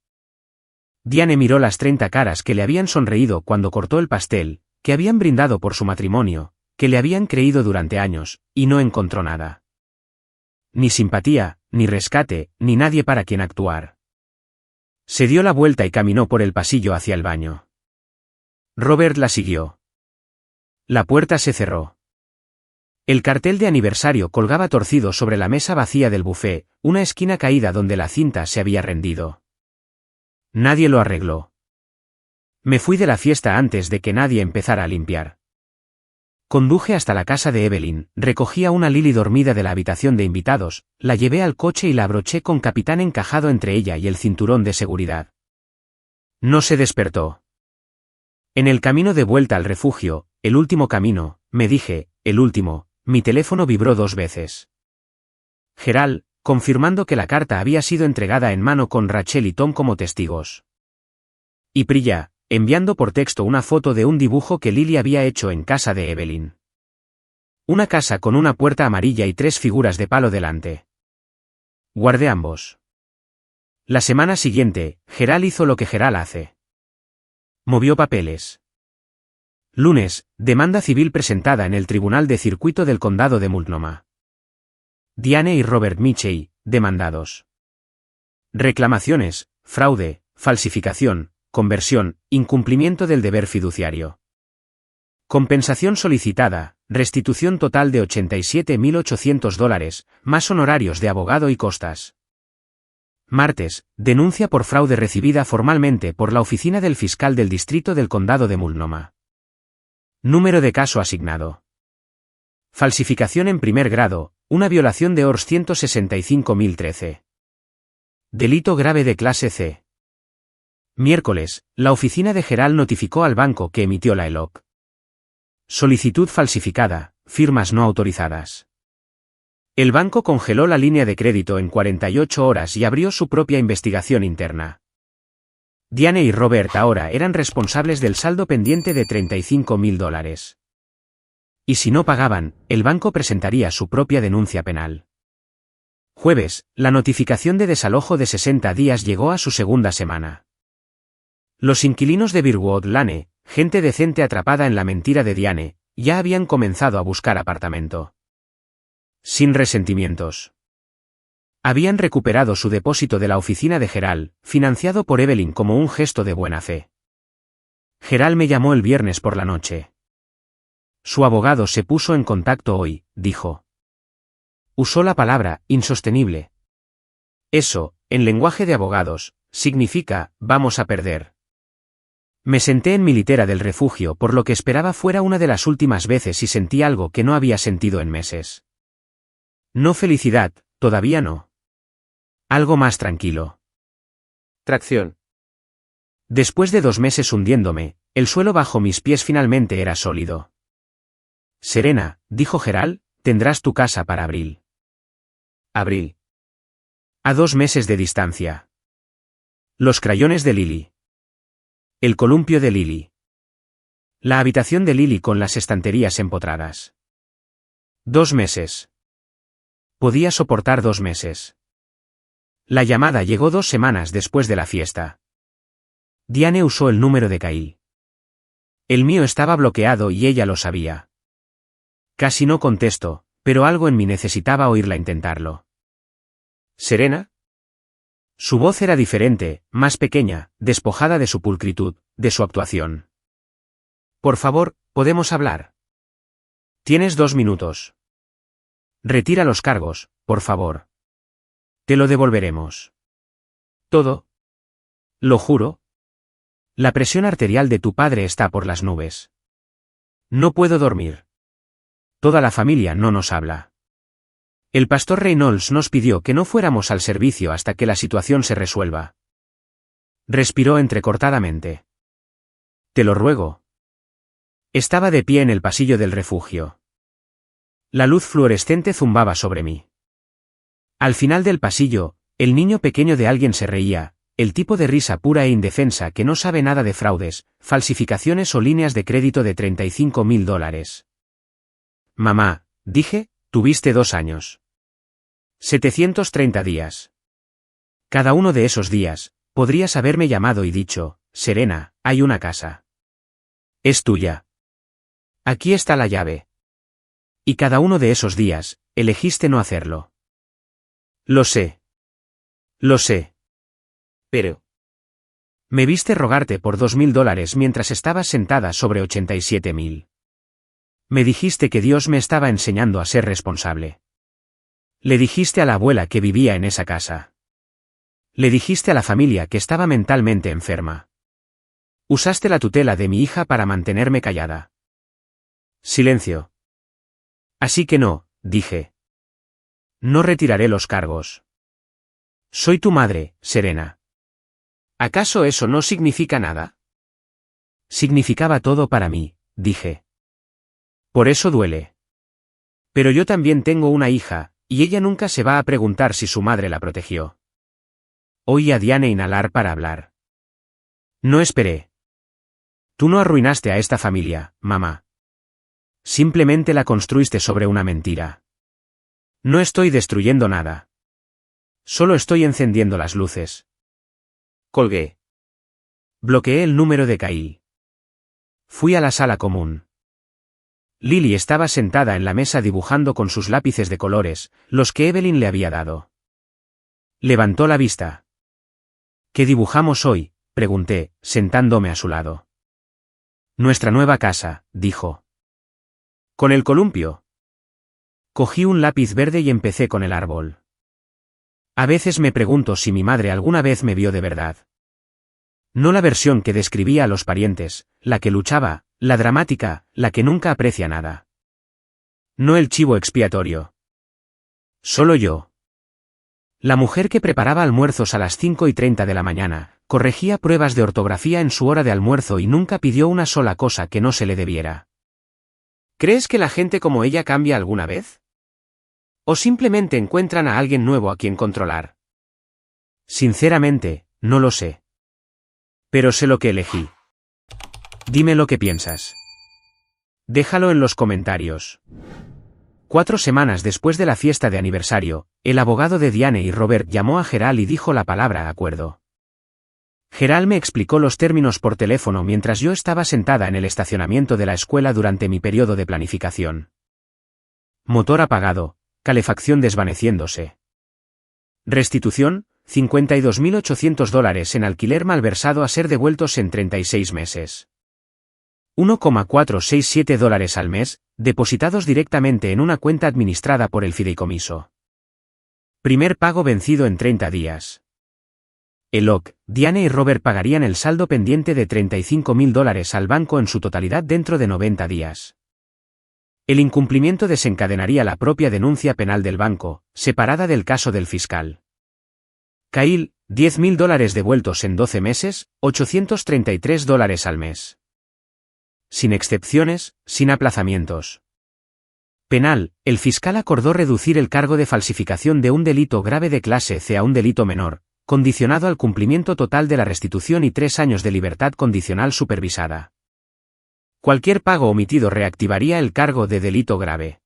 Speaker 1: Diane miró las 30 caras que le habían sonreído cuando cortó el pastel, que habían brindado por su matrimonio, que le habían creído durante años, y no encontró nada. Ni simpatía, ni rescate, ni nadie para quien actuar. Se dio la vuelta y caminó por el pasillo hacia el baño. Robert la siguió. La puerta se cerró. El cartel de aniversario colgaba torcido sobre la mesa vacía del buffet, una esquina caída donde la cinta se había rendido. Nadie lo arregló. Me fui de la fiesta antes de que nadie empezara a limpiar. Conduje hasta la casa de Evelyn, recogí a una Lily dormida de la habitación de invitados, la llevé al coche y la abroché con capitán encajado entre ella y el cinturón de seguridad. No se despertó. En el camino de vuelta al refugio, el último camino, me dije, el último, mi teléfono vibró 2 veces. Gerald, confirmando que la carta había sido entregada en mano con Rachel y Tom como testigos. Y Priya, enviando por texto una foto de un dibujo que Lily había hecho en casa de Evelyn. Una casa con una puerta amarilla y 3 figuras de palo delante. Guardé ambos. La semana siguiente, Gerald hizo lo que Gerald hace. Movió papeles. Lunes, demanda civil presentada en el Tribunal de Circuito del Condado de Multnomah. Diane y Robert Mitchell, demandados. Reclamaciones, fraude, falsificación, conversión, incumplimiento del deber fiduciario. Compensación solicitada, restitución total de $87,800, más honorarios de abogado y costas. Martes, denuncia por fraude recibida formalmente por la Oficina del Fiscal del Distrito del Condado de Multnomah. Número de caso asignado. Falsificación en primer grado, una violación de ORS 165.013. Delito grave de clase C. Miércoles, la oficina de Gerald notificó al banco que emitió la ELOC. Solicitud falsificada, firmas no autorizadas. El banco congeló la línea de crédito en 48 horas y abrió su propia investigación interna. Diane y Robert ahora eran responsables del saldo pendiente de $35.000. Y si no pagaban, el banco presentaría su propia denuncia penal. Jueves, la notificación de desalojo de 60 días llegó a su segunda semana. Los inquilinos de Birdwood Lane, gente decente atrapada en la mentira de Diane, ya habían comenzado a buscar apartamento. Sin resentimientos. Habían recuperado su depósito de la oficina de Gerald, financiado por Evelyn como un gesto de buena fe. Gerald me llamó el viernes por la noche. Su abogado se puso en contacto hoy, dijo. Usó la palabra insostenible. Eso, en lenguaje de abogados, significa vamos a perder. Me senté en mi litera del refugio por lo que esperaba fuera una de las últimas veces y sentí algo que no había sentido en meses. No felicidad, todavía no. Algo más tranquilo. Tracción. Después de 2 meses hundiéndome, el suelo bajo mis pies finalmente era sólido. Serena, dijo Gerald, tendrás tu casa para abril. Abril. A 2 meses de distancia. Los crayones de Lily. El columpio de Lily. La habitación de Lily con las estanterías empotradas. 2 meses. Podía soportar 2 meses. La llamada llegó 2 semanas después de la fiesta. Diane usó el número de Kyle. El mío estaba bloqueado y ella lo sabía. Casi no contesto, pero algo en mí necesitaba oírla intentarlo. ¿Serena? Su voz era diferente, más pequeña, despojada de su pulcritud, de su actuación. Por favor, ¿podemos hablar? Tienes 2 minutos. Retira los cargos, por favor. Te lo devolveremos. ¿Todo? Lo juro. La presión arterial de tu padre está por las nubes. No puedo dormir. Toda la familia no nos habla. El pastor Reynolds nos pidió que no fuéramos al servicio hasta que la situación se resuelva. Respiró entrecortadamente. Te lo ruego. Estaba de pie en el pasillo del refugio. La luz fluorescente zumbaba sobre mí. Al final del pasillo, el niño pequeño de alguien se reía, el tipo de risa pura e indefensa que no sabe nada de fraudes, falsificaciones o líneas de crédito de $35.000. Mamá, dije, tuviste 2 años. 730 días. Cada uno de esos días, podrías haberme llamado y dicho, Serena, hay una casa. Es tuya. Aquí está la llave. Y cada uno de esos días, elegiste no hacerlo. Lo sé. Lo sé. Pero. Me viste rogarte por $2.000 mientras estabas sentada sobre 87.000. Me dijiste que Dios me estaba enseñando a ser responsable. Le dijiste a la abuela que vivía en esa casa. Le dijiste a la familia que estaba mentalmente enferma. Usaste la tutela de mi hija para mantenerme callada. Silencio. Así que no, dije. No retiraré los cargos. Soy tu madre, Serena. ¿Acaso eso no significa nada? Significaba todo para mí, dije. Por eso duele. Pero yo también tengo una hija, y ella nunca se va a preguntar si su madre la protegió. Oí a Diane inhalar para hablar. No esperé. Tú no arruinaste a esta familia, mamá. Simplemente la construiste sobre una mentira. No estoy destruyendo nada. Solo estoy encendiendo las luces. Colgué. Bloqueé el número de Kyle. Fui a la sala común. Lily estaba sentada en la mesa dibujando con sus lápices de colores, los que Evelyn le había dado. Levantó la vista. ¿Qué dibujamos hoy?, pregunté, sentándome a su lado. Nuestra nueva casa, dijo. ¿Con el columpio? Cogí un lápiz verde y empecé con el árbol. A veces me pregunto si mi madre alguna vez me vio de verdad. No la versión que describía a los parientes, la que luchaba, la dramática, la que nunca aprecia nada. No el chivo expiatorio. Solo yo. La mujer que preparaba almuerzos a las 5:30 de la mañana, corregía pruebas de ortografía en su hora de almuerzo y nunca pidió una sola cosa que no se le debiera. ¿Crees que la gente como ella cambia alguna vez? ¿O simplemente encuentran a alguien nuevo a quien controlar? Sinceramente, no lo sé. Pero sé lo que elegí. Dime lo que piensas. Déjalo en los comentarios. 4 semanas después de la fiesta de aniversario, el abogado de Diane y Robert llamó a Gerald y dijo la palabra acuerdo. Gerald me explicó los términos por teléfono mientras yo estaba sentada en el estacionamiento de la escuela durante mi periodo de planificación. Motor apagado, calefacción desvaneciéndose. Restitución, $52.800 en alquiler malversado a ser devueltos en 36 meses. $1,467 al mes, depositados directamente en una cuenta administrada por el fideicomiso. Primer pago vencido en 30 días. Eloc, Diane y Robert pagarían el saldo pendiente de $35.000 al banco en su totalidad dentro de 90 días. El incumplimiento desencadenaría la propia denuncia penal del banco, separada del caso del fiscal. Kyle, $10.000 devueltos en 12 meses, $833 al mes. Sin excepciones, sin aplazamientos. Penal, el fiscal acordó reducir el cargo de falsificación de un delito grave de clase C a un delito menor, condicionado al cumplimiento total de la restitución y 3 años de libertad condicional supervisada. Cualquier pago omitido reactivaría el cargo de delito grave.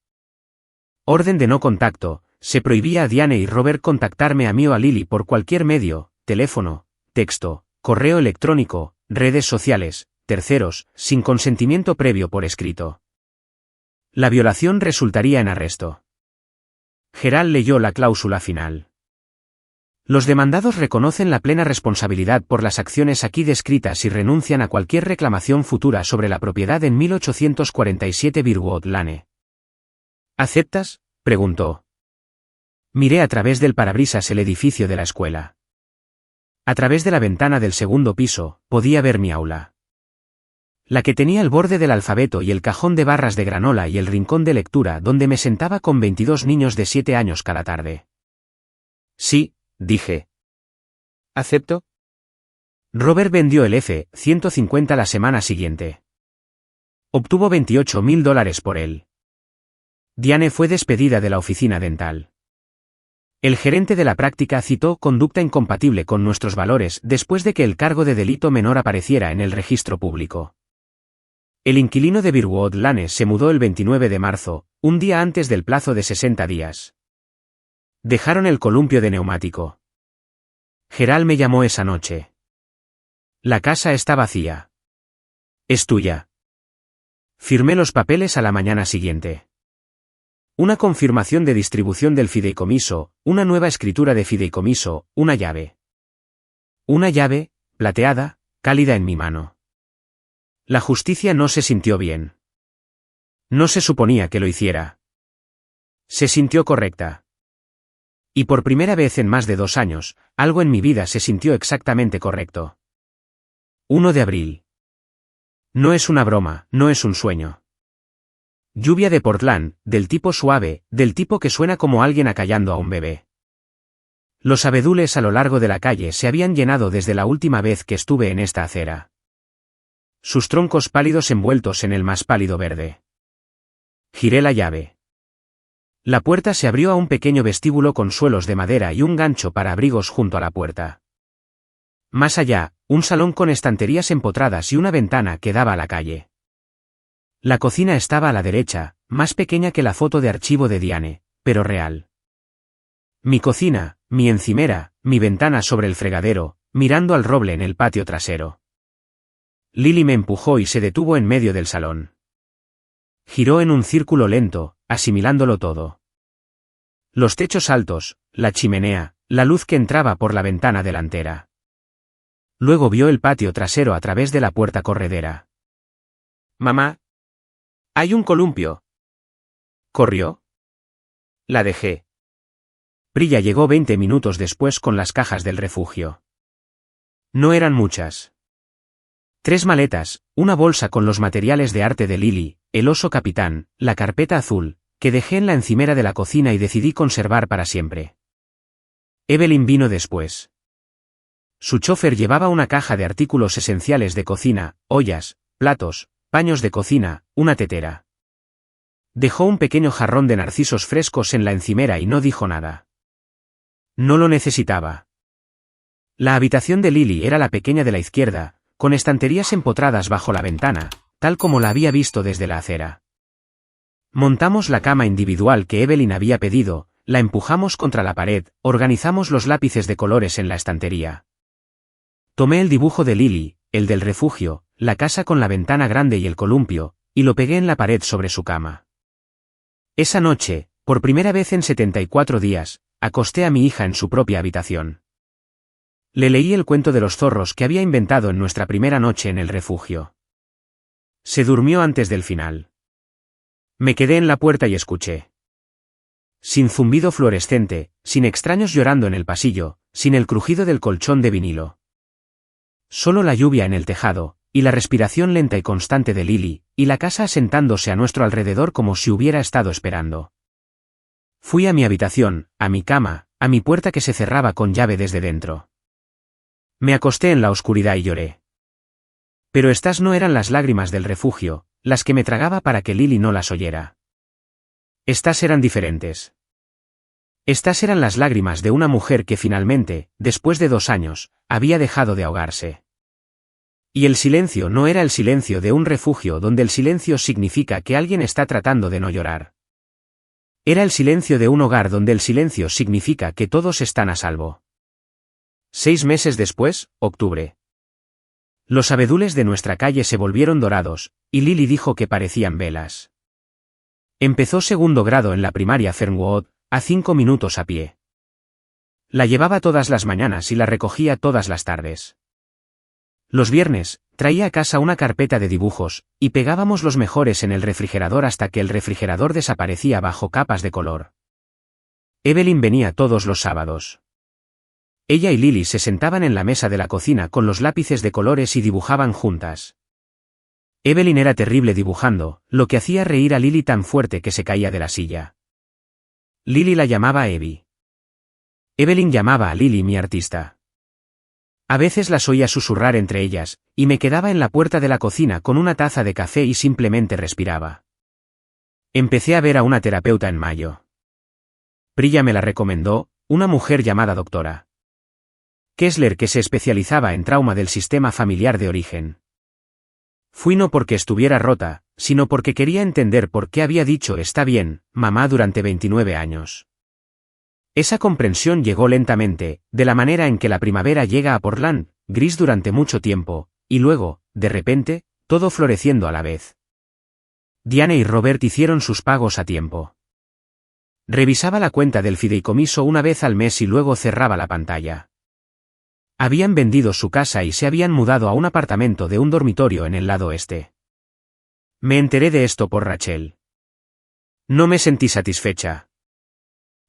Speaker 1: Orden de no contacto, se prohibía a Diane y Robert contactarme a mí o a Lily por cualquier medio, teléfono, texto, correo electrónico, redes sociales, terceros, sin consentimiento previo por escrito. La violación resultaría en arresto. Gerald leyó la cláusula final. Los demandados reconocen la plena responsabilidad por las acciones aquí descritas y renuncian a cualquier reclamación futura sobre la propiedad en 1847 Birwood Lane. ¿Aceptas?, preguntó. Miré a través del parabrisas el edificio de la escuela. A través de la ventana del segundo piso, podía ver mi aula. La que tenía el borde del alfabeto y el cajón de barras de granola y el rincón de lectura donde me sentaba con 22 niños de 7 años cada tarde. Sí, dije. ¿Acepto? Robert vendió el F-150 la semana siguiente. Obtuvo $28.000 por él. Diane fue despedida de la oficina dental. El gerente de la práctica citó conducta incompatible con nuestros valores después de que el cargo de delito menor apareciera en el registro público. El inquilino de Birwood Lane se mudó el 29 de marzo, un día antes del plazo de 60 días. Dejaron el columpio de neumático. Gerald me llamó esa noche. La casa está vacía. Es tuya. Firmé los papeles a la mañana siguiente. Una confirmación de distribución del fideicomiso, una nueva escritura de fideicomiso, una llave. Una llave, plateada, cálida en mi mano. La justicia no se sintió bien. No se suponía que lo hiciera. Se sintió correcta. Y por primera vez en más de 2 años, algo en mi vida se sintió exactamente correcto. 1 de abril. No es una broma, no es un sueño. Lluvia de Portland, del tipo suave, del tipo que suena como alguien acallando a un bebé. Los abedules a lo largo de la calle se habían llenado desde la última vez que estuve en esta acera. Sus troncos pálidos envueltos en el más pálido verde. Giré la llave. La puerta se abrió a un pequeño vestíbulo con suelos de madera y un gancho para abrigos junto a la puerta. Más allá, un salón con estanterías empotradas y una ventana que daba a la calle. La cocina estaba a la derecha, más pequeña que la foto de archivo de Diane, pero real. Mi cocina, mi encimera, mi ventana sobre el fregadero, mirando al roble en el patio trasero. Lily me empujó y se detuvo en medio del salón. Giró en un círculo lento, asimilándolo todo. Los techos altos, la chimenea, la luz que entraba por la ventana delantera. Luego vio el patio trasero a través de la puerta corredera. «Mamá. Hay un columpio». Corrió. La dejé. Prilla llegó 20 minutos después con las cajas del refugio. No eran muchas. 3 maletas, una bolsa con los materiales de arte de Lily, el oso capitán, la carpeta azul, que dejé en la encimera de la cocina y decidí conservar para siempre. Evelyn vino después. Su chofer llevaba una caja de artículos esenciales de cocina, ollas, platos, paños de cocina, una tetera. Dejó un pequeño jarrón de narcisos frescos en la encimera y no dijo nada. No lo necesitaba. La habitación de Lily era la pequeña de la izquierda, con estanterías empotradas bajo la ventana, tal como la había visto desde la acera. Montamos la cama individual que Evelyn había pedido, la empujamos contra la pared, organizamos los lápices de colores en la estantería. Tomé el dibujo de Lily, el del refugio, la casa con la ventana grande y el columpio, y lo pegué en la pared sobre su cama. Esa noche, por primera vez en 74 días, acosté a mi hija en su propia habitación. Le leí el cuento de los zorros que había inventado en nuestra primera noche en el refugio. Se durmió antes del final. Me quedé en la puerta y escuché. Sin zumbido fluorescente, sin extraños llorando en el pasillo, sin el crujido del colchón de vinilo. Solo la lluvia en el tejado, y la respiración lenta y constante de Lily, y la casa asentándose a nuestro alrededor como si hubiera estado esperando. Fui a mi habitación, a mi cama, a mi puerta que se cerraba con llave desde dentro. Me acosté en la oscuridad y lloré. Pero estas no eran las lágrimas del refugio, las que me tragaba para que Lily no las oyera. Estas eran diferentes. Estas eran las lágrimas de una mujer que finalmente, después de 2 años, había dejado de ahogarse. Y el silencio no era el silencio de un refugio donde el silencio significa que alguien está tratando de no llorar. Era el silencio de un hogar donde el silencio significa que todos están a salvo. 6 meses después, octubre. Los abedules de nuestra calle se volvieron dorados, y Lily dijo que parecían velas. Empezó 2º grado en la primaria Fernwood, a 5 minutos a pie. La llevaba todas las mañanas y la recogía todas las tardes. Los viernes, traía a casa una carpeta de dibujos, y pegábamos los mejores en el refrigerador hasta que el refrigerador desaparecía bajo capas de color. Evelyn venía todos los sábados. Ella y Lily se sentaban en la mesa de la cocina con los lápices de colores y dibujaban juntas. Evelyn era terrible dibujando, lo que hacía reír a Lily tan fuerte que se caía de la silla. Lily la llamaba Evie. Evelyn llamaba a Lily mi artista. A veces las oía susurrar entre ellas, y me quedaba en la puerta de la cocina con una taza de café y simplemente respiraba. Empecé a ver a una terapeuta en mayo. Priya me la recomendó, una mujer llamada doctora Kessler que se especializaba en trauma del sistema familiar de origen. Fui no porque estuviera rota, sino porque quería entender por qué había dicho está bien, mamá durante 29 años. Esa comprensión llegó lentamente, de la manera en que la primavera llega a Portland, gris durante mucho tiempo, y luego, de repente, todo floreciendo a la vez. Diane y Robert hicieron sus pagos a tiempo. Revisaba la cuenta del fideicomiso una vez al mes y luego cerraba la pantalla. Habían vendido su casa y se habían mudado a un apartamento de un dormitorio en el lado este. Me enteré de esto por Rachel. No me sentí satisfecha.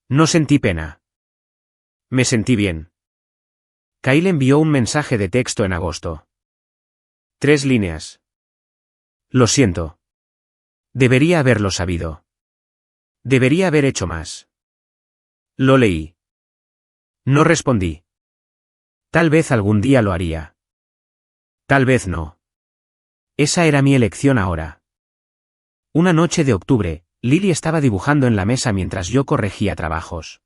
Speaker 1: No sentí pena. Me sentí bien. Kyle envió un mensaje de texto en agosto. 3 líneas. Lo siento. Debería haberlo sabido. Debería haber hecho más. Lo leí. No respondí. Tal vez algún día lo haría. Tal vez no. Esa era mi elección ahora. Una noche de octubre, Lily estaba dibujando en la mesa mientras yo corregía trabajos.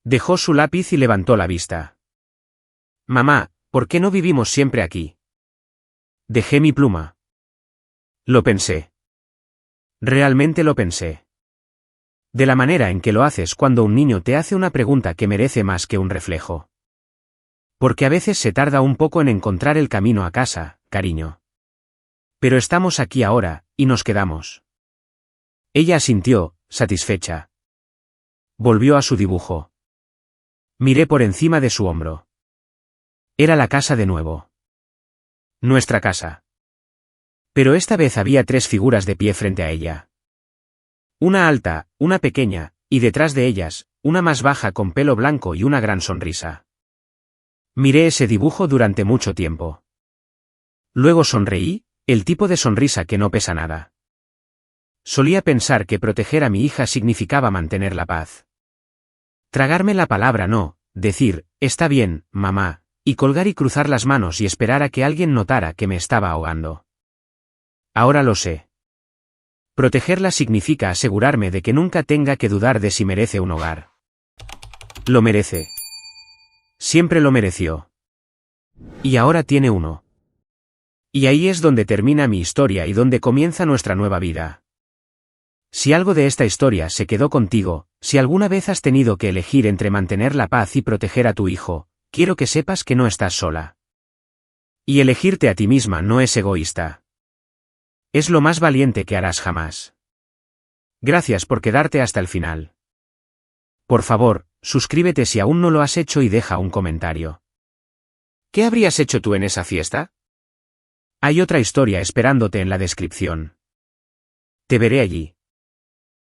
Speaker 1: Dejó su lápiz y levantó la vista. Mamá, ¿por qué no vivimos siempre aquí? Dejé mi pluma. Lo pensé. Realmente lo pensé. De la manera en que lo haces cuando un niño te hace una pregunta que merece más que un reflejo. Porque a veces se tarda un poco en encontrar el camino a casa, cariño. Pero estamos aquí ahora, y nos quedamos. Ella asintió, satisfecha. Volvió a su dibujo. Miré por encima de su hombro. Era la casa de nuevo. Nuestra casa. Pero esta vez había 3 figuras de pie frente a ella. Una alta, una pequeña, y detrás de ellas, una más baja con pelo blanco y una gran sonrisa. Miré ese dibujo durante mucho tiempo. Luego sonreí, el tipo de sonrisa que no pesa nada. Solía pensar que proteger a mi hija significaba mantener la paz. Tragarme la palabra no, decir, está bien, mamá, y colgar y cruzar las manos y esperar a que alguien notara que me estaba ahogando. Ahora lo sé. Protegerla significa asegurarme de que nunca tenga que dudar de si merece un hogar. Lo merece. Siempre lo mereció. Y ahora tiene uno. Y ahí es donde termina mi historia y donde comienza nuestra nueva vida. Si algo de esta historia se quedó contigo, si alguna vez has tenido que elegir entre mantener la paz y proteger a tu hijo, quiero que sepas que no estás sola. Y elegirte a ti misma no es egoísta. Es lo más valiente que harás jamás. Gracias por quedarte hasta el final. Por favor, suscríbete si aún no lo has hecho y deja un comentario. ¿Qué habrías hecho tú en esa fiesta? Hay otra historia esperándote en la descripción. Te veré allí.